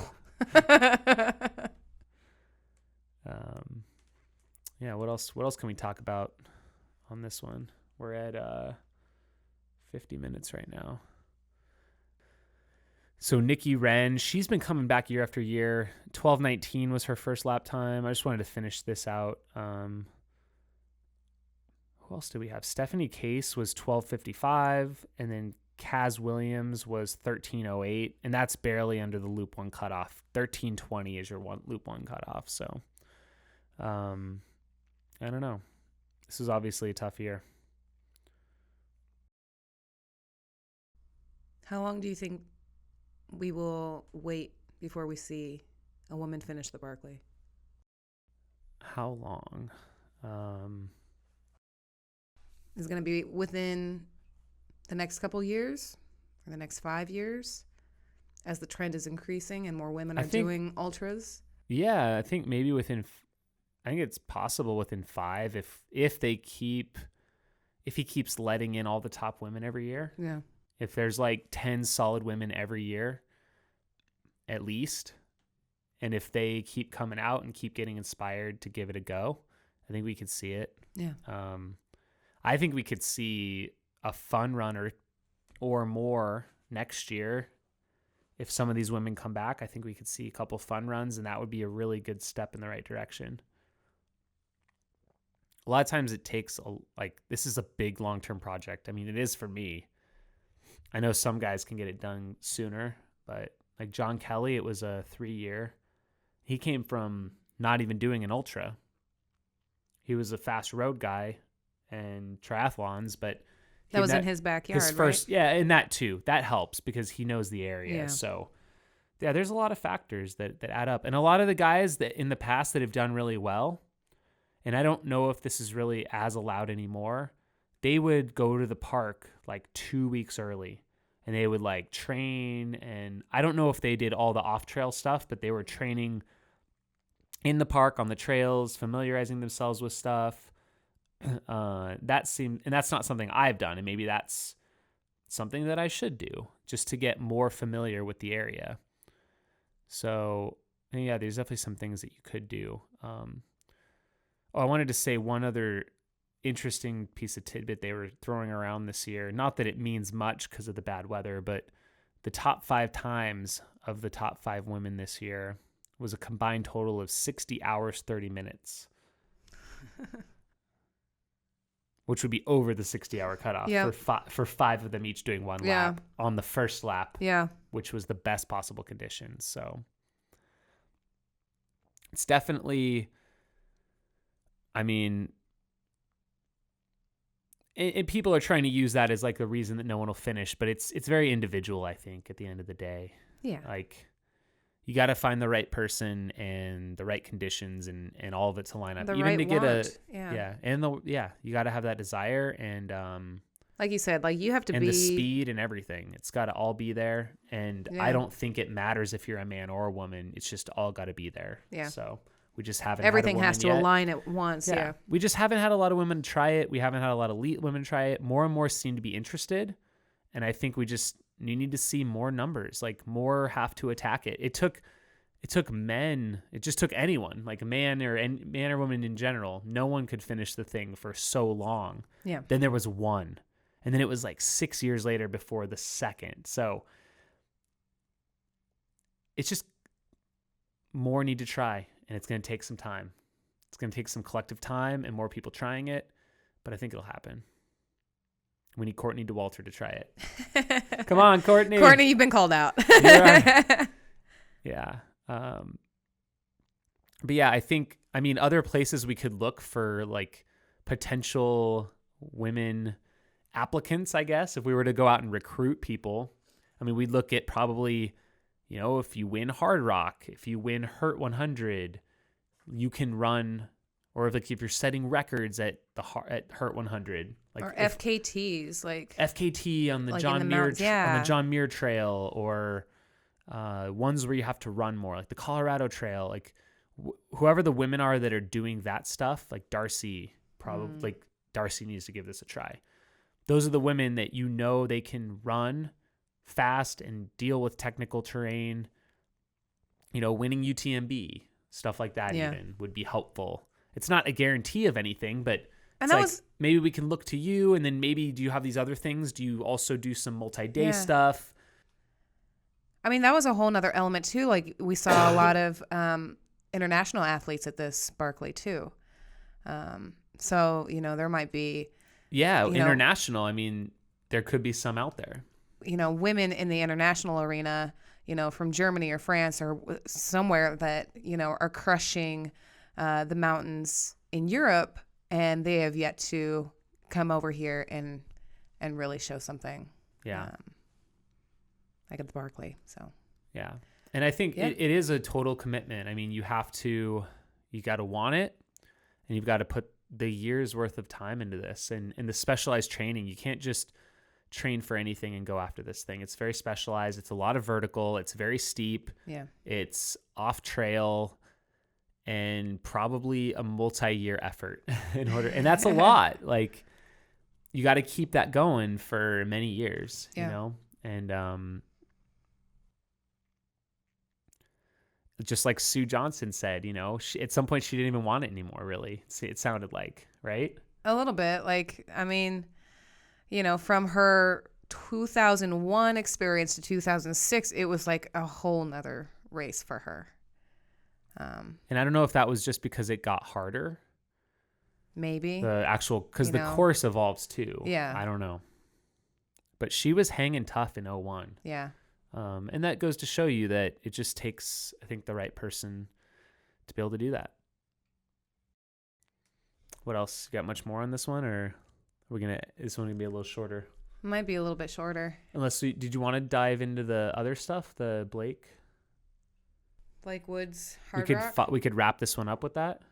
Yeah, what else can we talk about on this one? We're at 50 minutes right now. So Nikki Wren, she's been coming back year after year. 12:19 was her first lap time. I just wanted to finish this out. Who else do we have? Stephanie Case was 12:55, and then Kaz Williams was 13:08, and that's barely under the Loop 1 cutoff. 13:20 is your Loop 1 cutoff. So, I don't know. This is obviously a tough year. How long do you think we will wait before we see a woman finish the Barkley? How long? Is it going to be within the next couple years or the next 5 years as the trend is increasing and more women are doing ultras? Yeah, I think maybe I think it's possible within 5 if he keeps letting in all the top women every year. Yeah. If there's like 10 solid women every year, at least, and if they keep coming out and keep getting inspired to give it a go, I think we could see it. Yeah. I think we could see a fun run or more next year. If some of these women come back, I think we could see a couple fun runs, and that would be a really good step in the right direction. A lot of times it takes this is a big long-term project. I mean, it is for me. I know some guys can get it done sooner, but like John Kelly, it was a 3-year. He came from not even doing an ultra. He was a fast road guy and triathlons, but That was in his backyard, his first, right? Yeah, and that too. That helps because he knows the area. Yeah. So, yeah, there's a lot of factors that add up. And a lot of the guys that in the past that have done really well, and I don't know if this is really as allowed anymore, they would go to the park like 2 weeks early and they would like train. And I don't know if they did all the off-trail stuff, but they were training in the park on the trails, familiarizing themselves with stuff. And that's not something I've done. And maybe that's something that I should do just to get more familiar with the area. So yeah, there's definitely some things that you could do. I wanted to say one other interesting piece of tidbit they were throwing around this year. Not that it means much because of the bad weather, but the top 5 times of the top 5 women this year was a combined total of 60 hours, 30 minutes. Which would be over the 60-hour cutoff for 5 of them each doing one lap on the first lap, which was the best possible conditions. So it's definitely, I mean, and people are trying to use that as like the reason that no one will finish, but it's very individual, I think, at the end of the day. Yeah. Like, you got to find the right person and the right conditions and all of it to line up. The Even right to get want. You got to have that desire and like you said, like you have to and be the speed and everything. It's got to all be there. And I don't think it matters if you're a man or a woman. It's just all got to be there. Yeah. So we just haven't. Everything has to yet. align at once. Yeah. We just haven't had a lot of women try it. We haven't had a lot of elite women try it. More and more seem to be interested, and I think you need to see more numbers. Like more have to attack it. It took men. It just took anyone, like a man or woman in general. No one could finish the thing for so long. Yeah. Then there was one, and then it was like 6 years later before the second. So it's just more need to try, and it's going to take some time. It's going to take some collective time and more people trying it, but I think it'll happen. We need Courtney DeWalter to try it. Come on, Courtney. Courtney, you've been called out. Yeah. But yeah, I mean, other places we could look for like potential women applicants, I guess, if we were to go out and recruit people. I mean, we'd look at probably, if you win Hardrock, if you win Hurt 100, you can run, or if you're setting records at Hurt 100, or FKTs, like FKT on the like John Muir on the John Muir Trail, or ones where you have to run more, like the Colorado Trail, like whoever the women are that are doing that stuff, like Darcy, probably like Darcy needs to give this a try. Those are the women that they can run fast and deal with technical terrain. Winning UTMB, stuff like that even would be helpful. It's not a guarantee of anything, but maybe we can look to you, and then maybe do you have these other things? Do you also do some multi-day stuff? I mean, that was a whole nother element too. Like we saw a lot of international athletes at this Barkley too. So, there might be. Yeah, international. I mean, there could be some out there. Women in the international arena, from Germany or France or somewhere that, are crushing the mountains in Europe, and they have yet to come over here and really show something. Yeah. Like at the Barkley. So. Yeah. And I think it is a total commitment. I mean, you got to want it, and you've got to put the year's worth of time into this and the specialized training. You can't just train for anything and go after this thing. It's very specialized. It's a lot of vertical. It's very steep. Yeah. It's off trail and probably a multi-year effort and that's a lot. Like, you got to keep that going for many years, and, just like Sue Johnson said, at some point she didn't even want it anymore, really. It sounded like, right? A little bit. Like, I mean, from her 2001 experience to 2006, it was like a whole nother race for her. And I don't know if that was just because it got harder. Maybe. Because the course evolves too. Yeah. I don't know. But she was hanging tough in 01. Yeah. And that goes to show you that it just takes, I think, the right person to be able to do that. What else? You got much more on this one, or? This one gonna be a little shorter. Might be a little bit shorter. Did you want to dive into the other stuff, the Blake Woods, Hardrock? We could wrap this one up with that.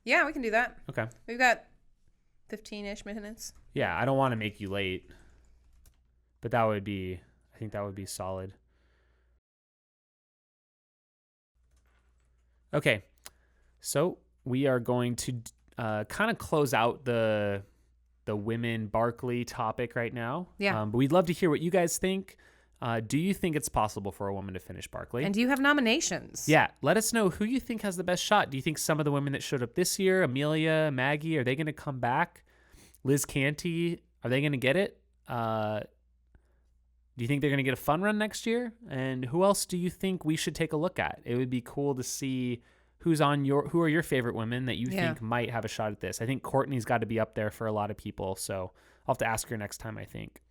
Yeah, we can do that. Okay. We've got 15-ish minutes. Yeah, I don't want to make you late, but I think that would be solid. Okay, so we are going to kind of close out the women Barkley topic right now. Yeah. But we'd love to hear what you guys think. Do you think it's possible for a woman to finish Barkley? And do you have nominations? Yeah, let us know who you think has the best shot. Do you think some of the women that showed up this year, Amelia, Maggie, are they going to come back? Liz Canty, are they going to get it? Do you think they're going to get a fun run next year? And who else do you think we should take a look at? It would be cool to see who are your favorite women that you think might have a shot at this. I think Courtney's got to be up there for a lot of people, so I'll have to ask her next time, I think.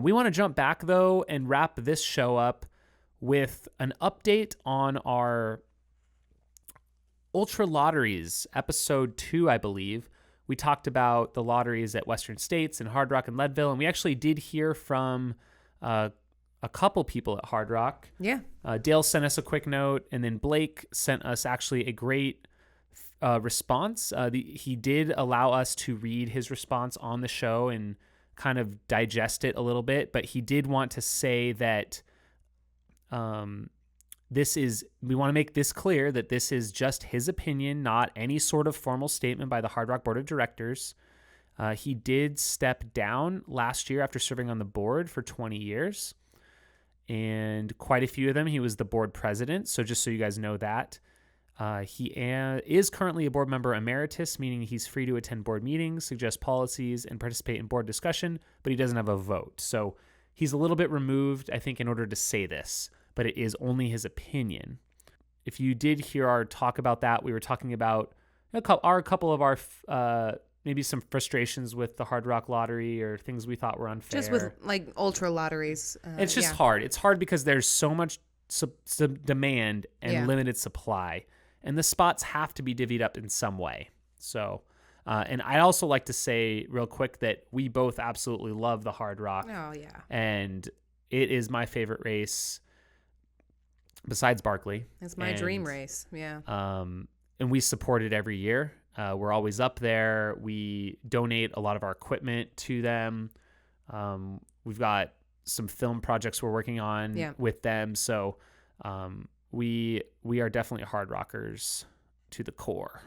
We want to jump back, though, and wrap this show up with an update on our Ultra Lotteries, episode 2, I believe. We talked about the lotteries at Western States and Hardrock and Leadville, and we actually did hear from a couple people at Hardrock. Yeah. Dale sent us a quick note, and then Blake sent us actually a great response. He did allow us to read his response on the show and kind of digest it a little bit, but he did want to say that we want to make this clear that this is just his opinion, not any sort of formal statement by the Hardrock Board of Directors. He did step down last year after serving on the board for 20 years. And quite a few of them, he was the board president. So just so you guys know that. He is currently a board member emeritus, meaning he's free to attend board meetings, suggest policies, and participate in board discussion, but he doesn't have a vote. So he's a little bit removed, I think, in order to say this, but it is only his opinion. If you did hear our talk about that, we were talking about a couple of our maybe some frustrations with the Hardrock lottery or things we thought were unfair. Just with ultra lotteries. It's just hard. It's hard because there's so much demand and limited supply, and the spots have to be divvied up in some way. So, and I also like to say real quick that we both absolutely love the Hardrock. Oh yeah. And it is my favorite race besides Barkley. It's my dream race. Yeah. And we support it every year. We're always up there. We donate a lot of our equipment to them. We've got some film projects we're working on with them. So we are definitely Hard Rockers to the core.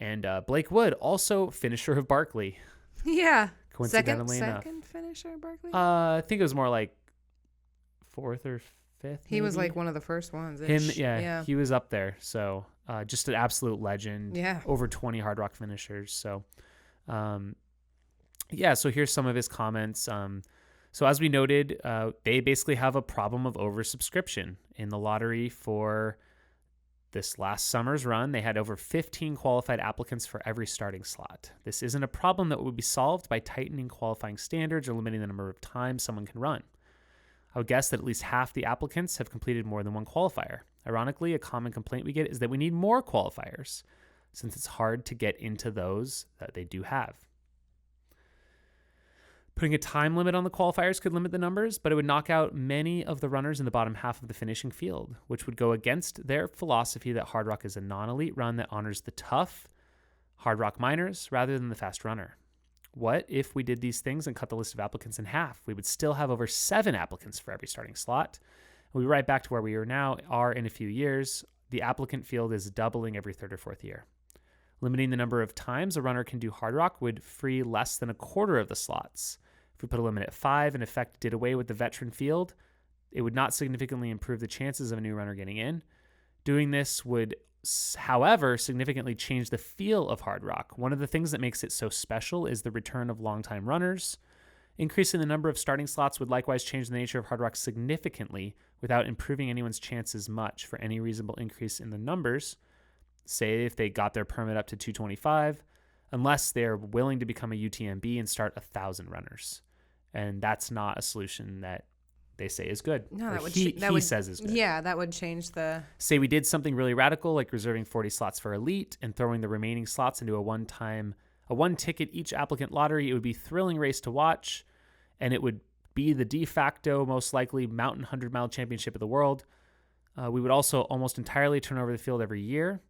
And Blake Wood, also finisher of Barkley. Yeah. Coincidentally enough. Second finisher of Barkley? I think it was more like fourth or fifth. He was like one of the first ones. He was up there. So just an absolute legend. Yeah. Over 20 Hard Rock finishers. So, so here's some of his comments. So as we noted, they basically have a problem of oversubscription in the lottery for this last summer's run. They had over 15 qualified applicants for every starting slot. This isn't a problem that would be solved by tightening qualifying standards or limiting the number of times someone can run. I would guess that at least half the applicants have completed more than one qualifier. Ironically, a common complaint we get is that we need more qualifiers, since it's hard to get into those that they do have. Putting a time limit on the qualifiers could limit the numbers, but it would knock out many of the runners in the bottom half of the finishing field, which would go against their philosophy that Hard Rock is a non-elite run that honors the tough Hard Rock miners rather than the fast runner. What if we did these things and cut the list of applicants in half? We would still have over 7 applicants for every starting slot. We'll be right back to where we are in a few years. The applicant field is doubling every 3rd or 4th year. Limiting the number of times a runner can do Hard Rock would free less than a quarter of the slots. If we put a limit at 5 and in effect did away with the veteran field, it would not significantly improve the chances of a new runner getting in. Doing this would, however, significantly change the feel of Hard Rock. One of the things that makes it so special is the return of longtime runners. Increasing the number of starting slots would likewise change the nature of Hard Rock significantly without improving anyone's chances much for any reasonable increase in the numbers. Say if they got their permit up to 225, unless they're willing to become a UTMB and start 1,000 runners. And that's not a solution that they say is good. No, he says is good. Yeah, that would change the... Say we did something really radical, like reserving 40 slots for elite and throwing the remaining slots into a A one-ticket each applicant lottery. It would be a thrilling race to watch, and it would be the de facto, most likely, mountain 100-mile championship of the world. We would also almost entirely turn over the field every year.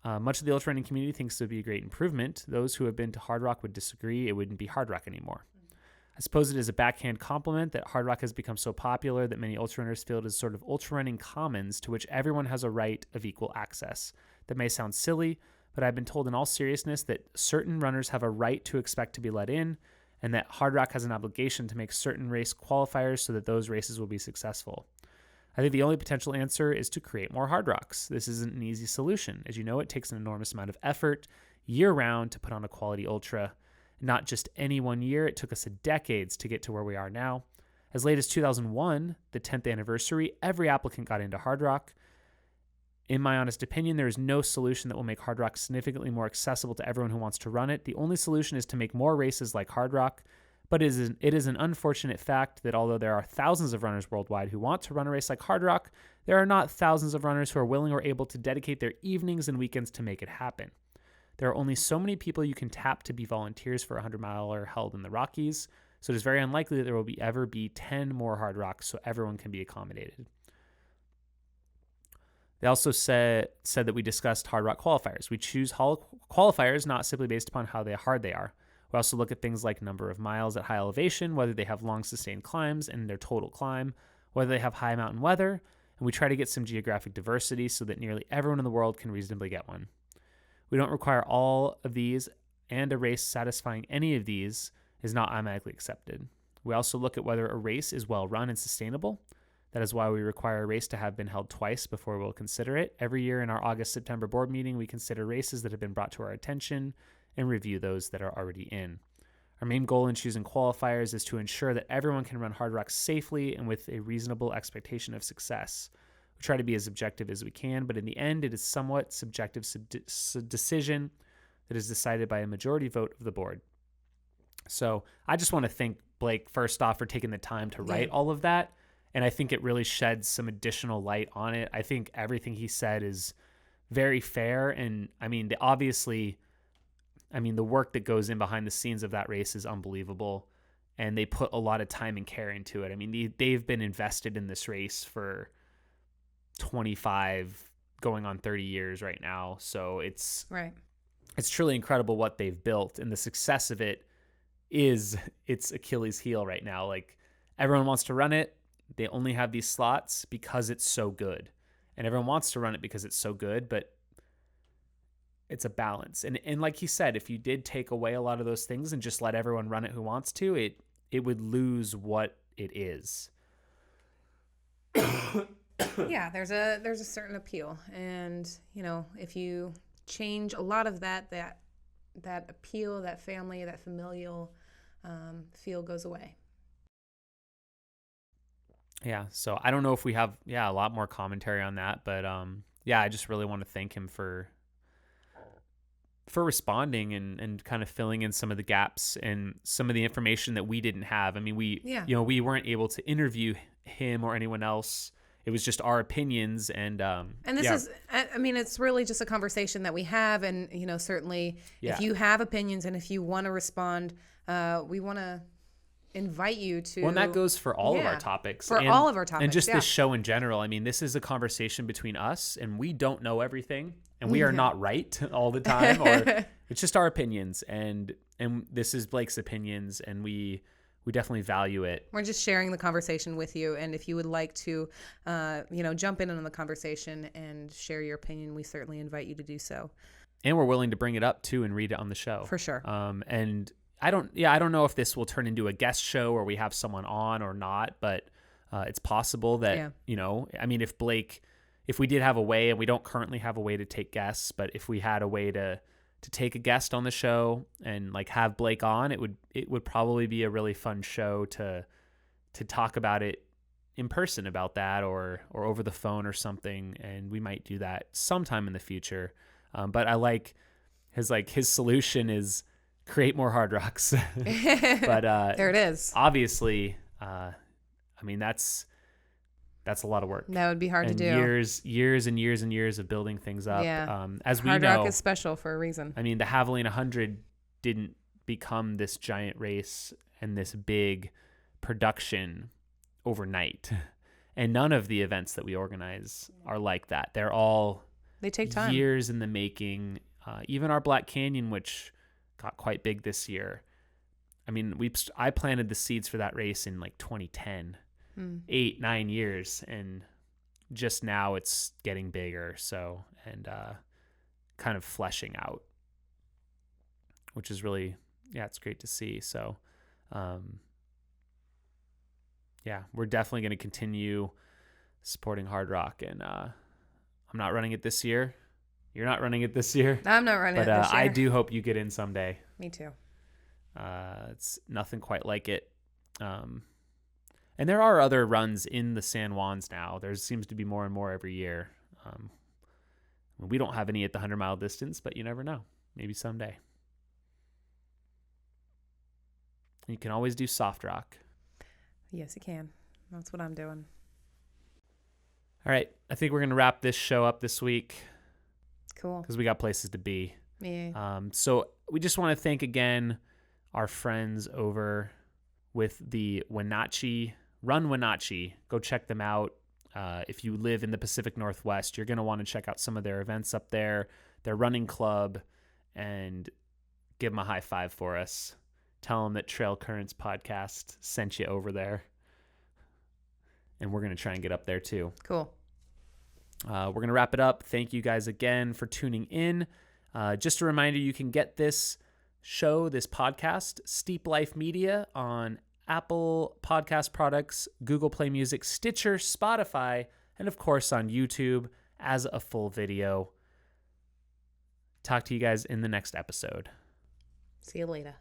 Much of the ultra running community thinks it would be a great improvement. Those who have been to Hardrock would disagree. It wouldn't be Hardrock anymore. I suppose it is a backhand compliment that Hardrock has become so popular that many ultra runners feel it is sort of ultra running commons to which everyone has a right of equal access. That may sound silly, but I've been told in all seriousness that certain runners have a right to expect to be let in, and that Hardrock has an obligation to make certain race qualifiers so that those races will be successful. I think the only potential answer is to create more Hardrocks. This isn't an easy solution. As you know, it takes an enormous amount of effort year-round to put on a quality ultra. Not just any one year, it took us decades to get to where we are now. As late as 2001, the 10th anniversary, every applicant got into Hardrock. In my honest opinion, there is no solution that will make Hardrock significantly more accessible to everyone who wants to run it. The only solution is to make more races like Hardrock, but it is an unfortunate fact that although there are thousands of runners worldwide who want to run a race like Hardrock, there are not thousands of runners who are willing or able to dedicate their evenings and weekends to make it happen. There are only so many people you can tap to be volunteers for a 100-miler held in the Rockies, so it is very unlikely that there will ever be 10 more Hardrocks so everyone can be accommodated. They also said that we discussed Hardrock qualifiers. We choose qualifiers not simply based upon how hard they are. We also look at things like number of miles at high elevation, whether they have long sustained climbs and their total climb, whether they have high mountain weather, and we try to get some geographic diversity so that nearly everyone in the world can reasonably get one. We don't require all of these, and a race satisfying any of these is not automatically accepted. We also look at whether a race is well run and sustainable. That is why we require a race to have been held twice before we'll consider it. Every year in our August-September board meeting, we consider races that have been brought to our attention and review those that are already in. Our main goal in choosing qualifiers is to ensure that everyone can run Hardrock safely and with a reasonable expectation of success. We try to be as objective as we can, but in the end, it is somewhat subjective decision that is decided by a majority vote of the board. So I just want to thank Blake first off for taking the time to write all of that. And I think it really sheds some additional light on it. I think everything he said is very fair. And I mean, the work that goes in behind the scenes of that race is unbelievable. And they put a lot of time and care into it. I mean, they've been invested in this race for 25 going on 30 years right now. So it's truly incredible what they've built, and the success of it is its Achilles heel right now. Like, everyone wants to run it. They only have these slots because it's so good, and everyone wants to run it because it's so good, but it's a balance. And like he said, if you did take away a lot of those things and just let everyone run it who wants to, it would lose what it is. Yeah, there's a certain appeal, and if you change a lot of that appeal, that family, that familial feel goes away. Yeah, so I don't know if we have a lot more commentary on that, but I just really want to thank him for responding and kind of filling in some of the gaps and some of the information that we didn't have. I mean, we weren't able to interview him or anyone else. It was just our opinions, and this is, I mean, it's really just a conversation that we have, and certainly if you have opinions and if you want to respond, we want to invite you to. Well, and that goes for all of our topics, and just this show in general. I mean, this is a conversation between us, and we don't know everything, and we are not right all the time, or it's just our opinions, and this is Blake's opinions, and we definitely value it. We're just sharing the conversation with you, and if you would like to, jump in on the conversation and share your opinion, we certainly invite you to do so. And we're willing to bring it up too and read it on the show for sure. And I don't know if this will turn into a guest show or we have someone on or not, but it's possible that I mean, if we did have a way, and we don't currently have a way to take guests, but if we had a way to take a guest on the show and like have Blake on, it would probably be a really fun show to talk about it in person about that or over the phone or something. And we might do that sometime in the future. But I like his solution is create more Hardrocks. But there it is. Obviously, I mean, that's a lot of work. That would be hard to do. Years and years and years of building things up. Yeah. As we Hardrock know, is special for a reason. I mean, the Javelin 100 didn't become this giant race and this big production overnight. And none of the events that we organize are like that. They're all they take time, years in the making. Even our Black Canyon, which got quite big this year. I mean, I planted the seeds for that race in like 2010, 8-9 years, and just now it's getting bigger. So, and kind of fleshing out, which is really, it's great to see. So, we're definitely going to continue supporting Hardrock, and I'm not running it this year. You're not running it this year. I'm not running it this year. I do hope you get in someday. Me too. It's nothing quite like it. And there are other runs in the San Juans now. There seems to be more and more every year. We don't have any at the 100-mile distance, but you never know. Maybe someday. You can always do soft rock. Yes, you can. That's what I'm doing. All right. I think we're going to wrap this show up this week. Cool. Because we got places to be. Yeah. So we just want to thank again our friends over with the Wenatchee, Run Wenatchee. Go check them out. If you live in the Pacific Northwest, you're going to want to check out some of their events up there, their running club, and give them a high five for us. Tell them that Trail Currents podcast sent you over there. And we're going to try and get up there too. Cool. We're going to wrap it up. Thank you guys again for tuning in. Just a reminder, you can get this show, this podcast, Steep Life Media, on Apple Podcast Products, Google Play Music, Stitcher, Spotify, and of course on YouTube as a full video. Talk to you guys in the next episode. See you later.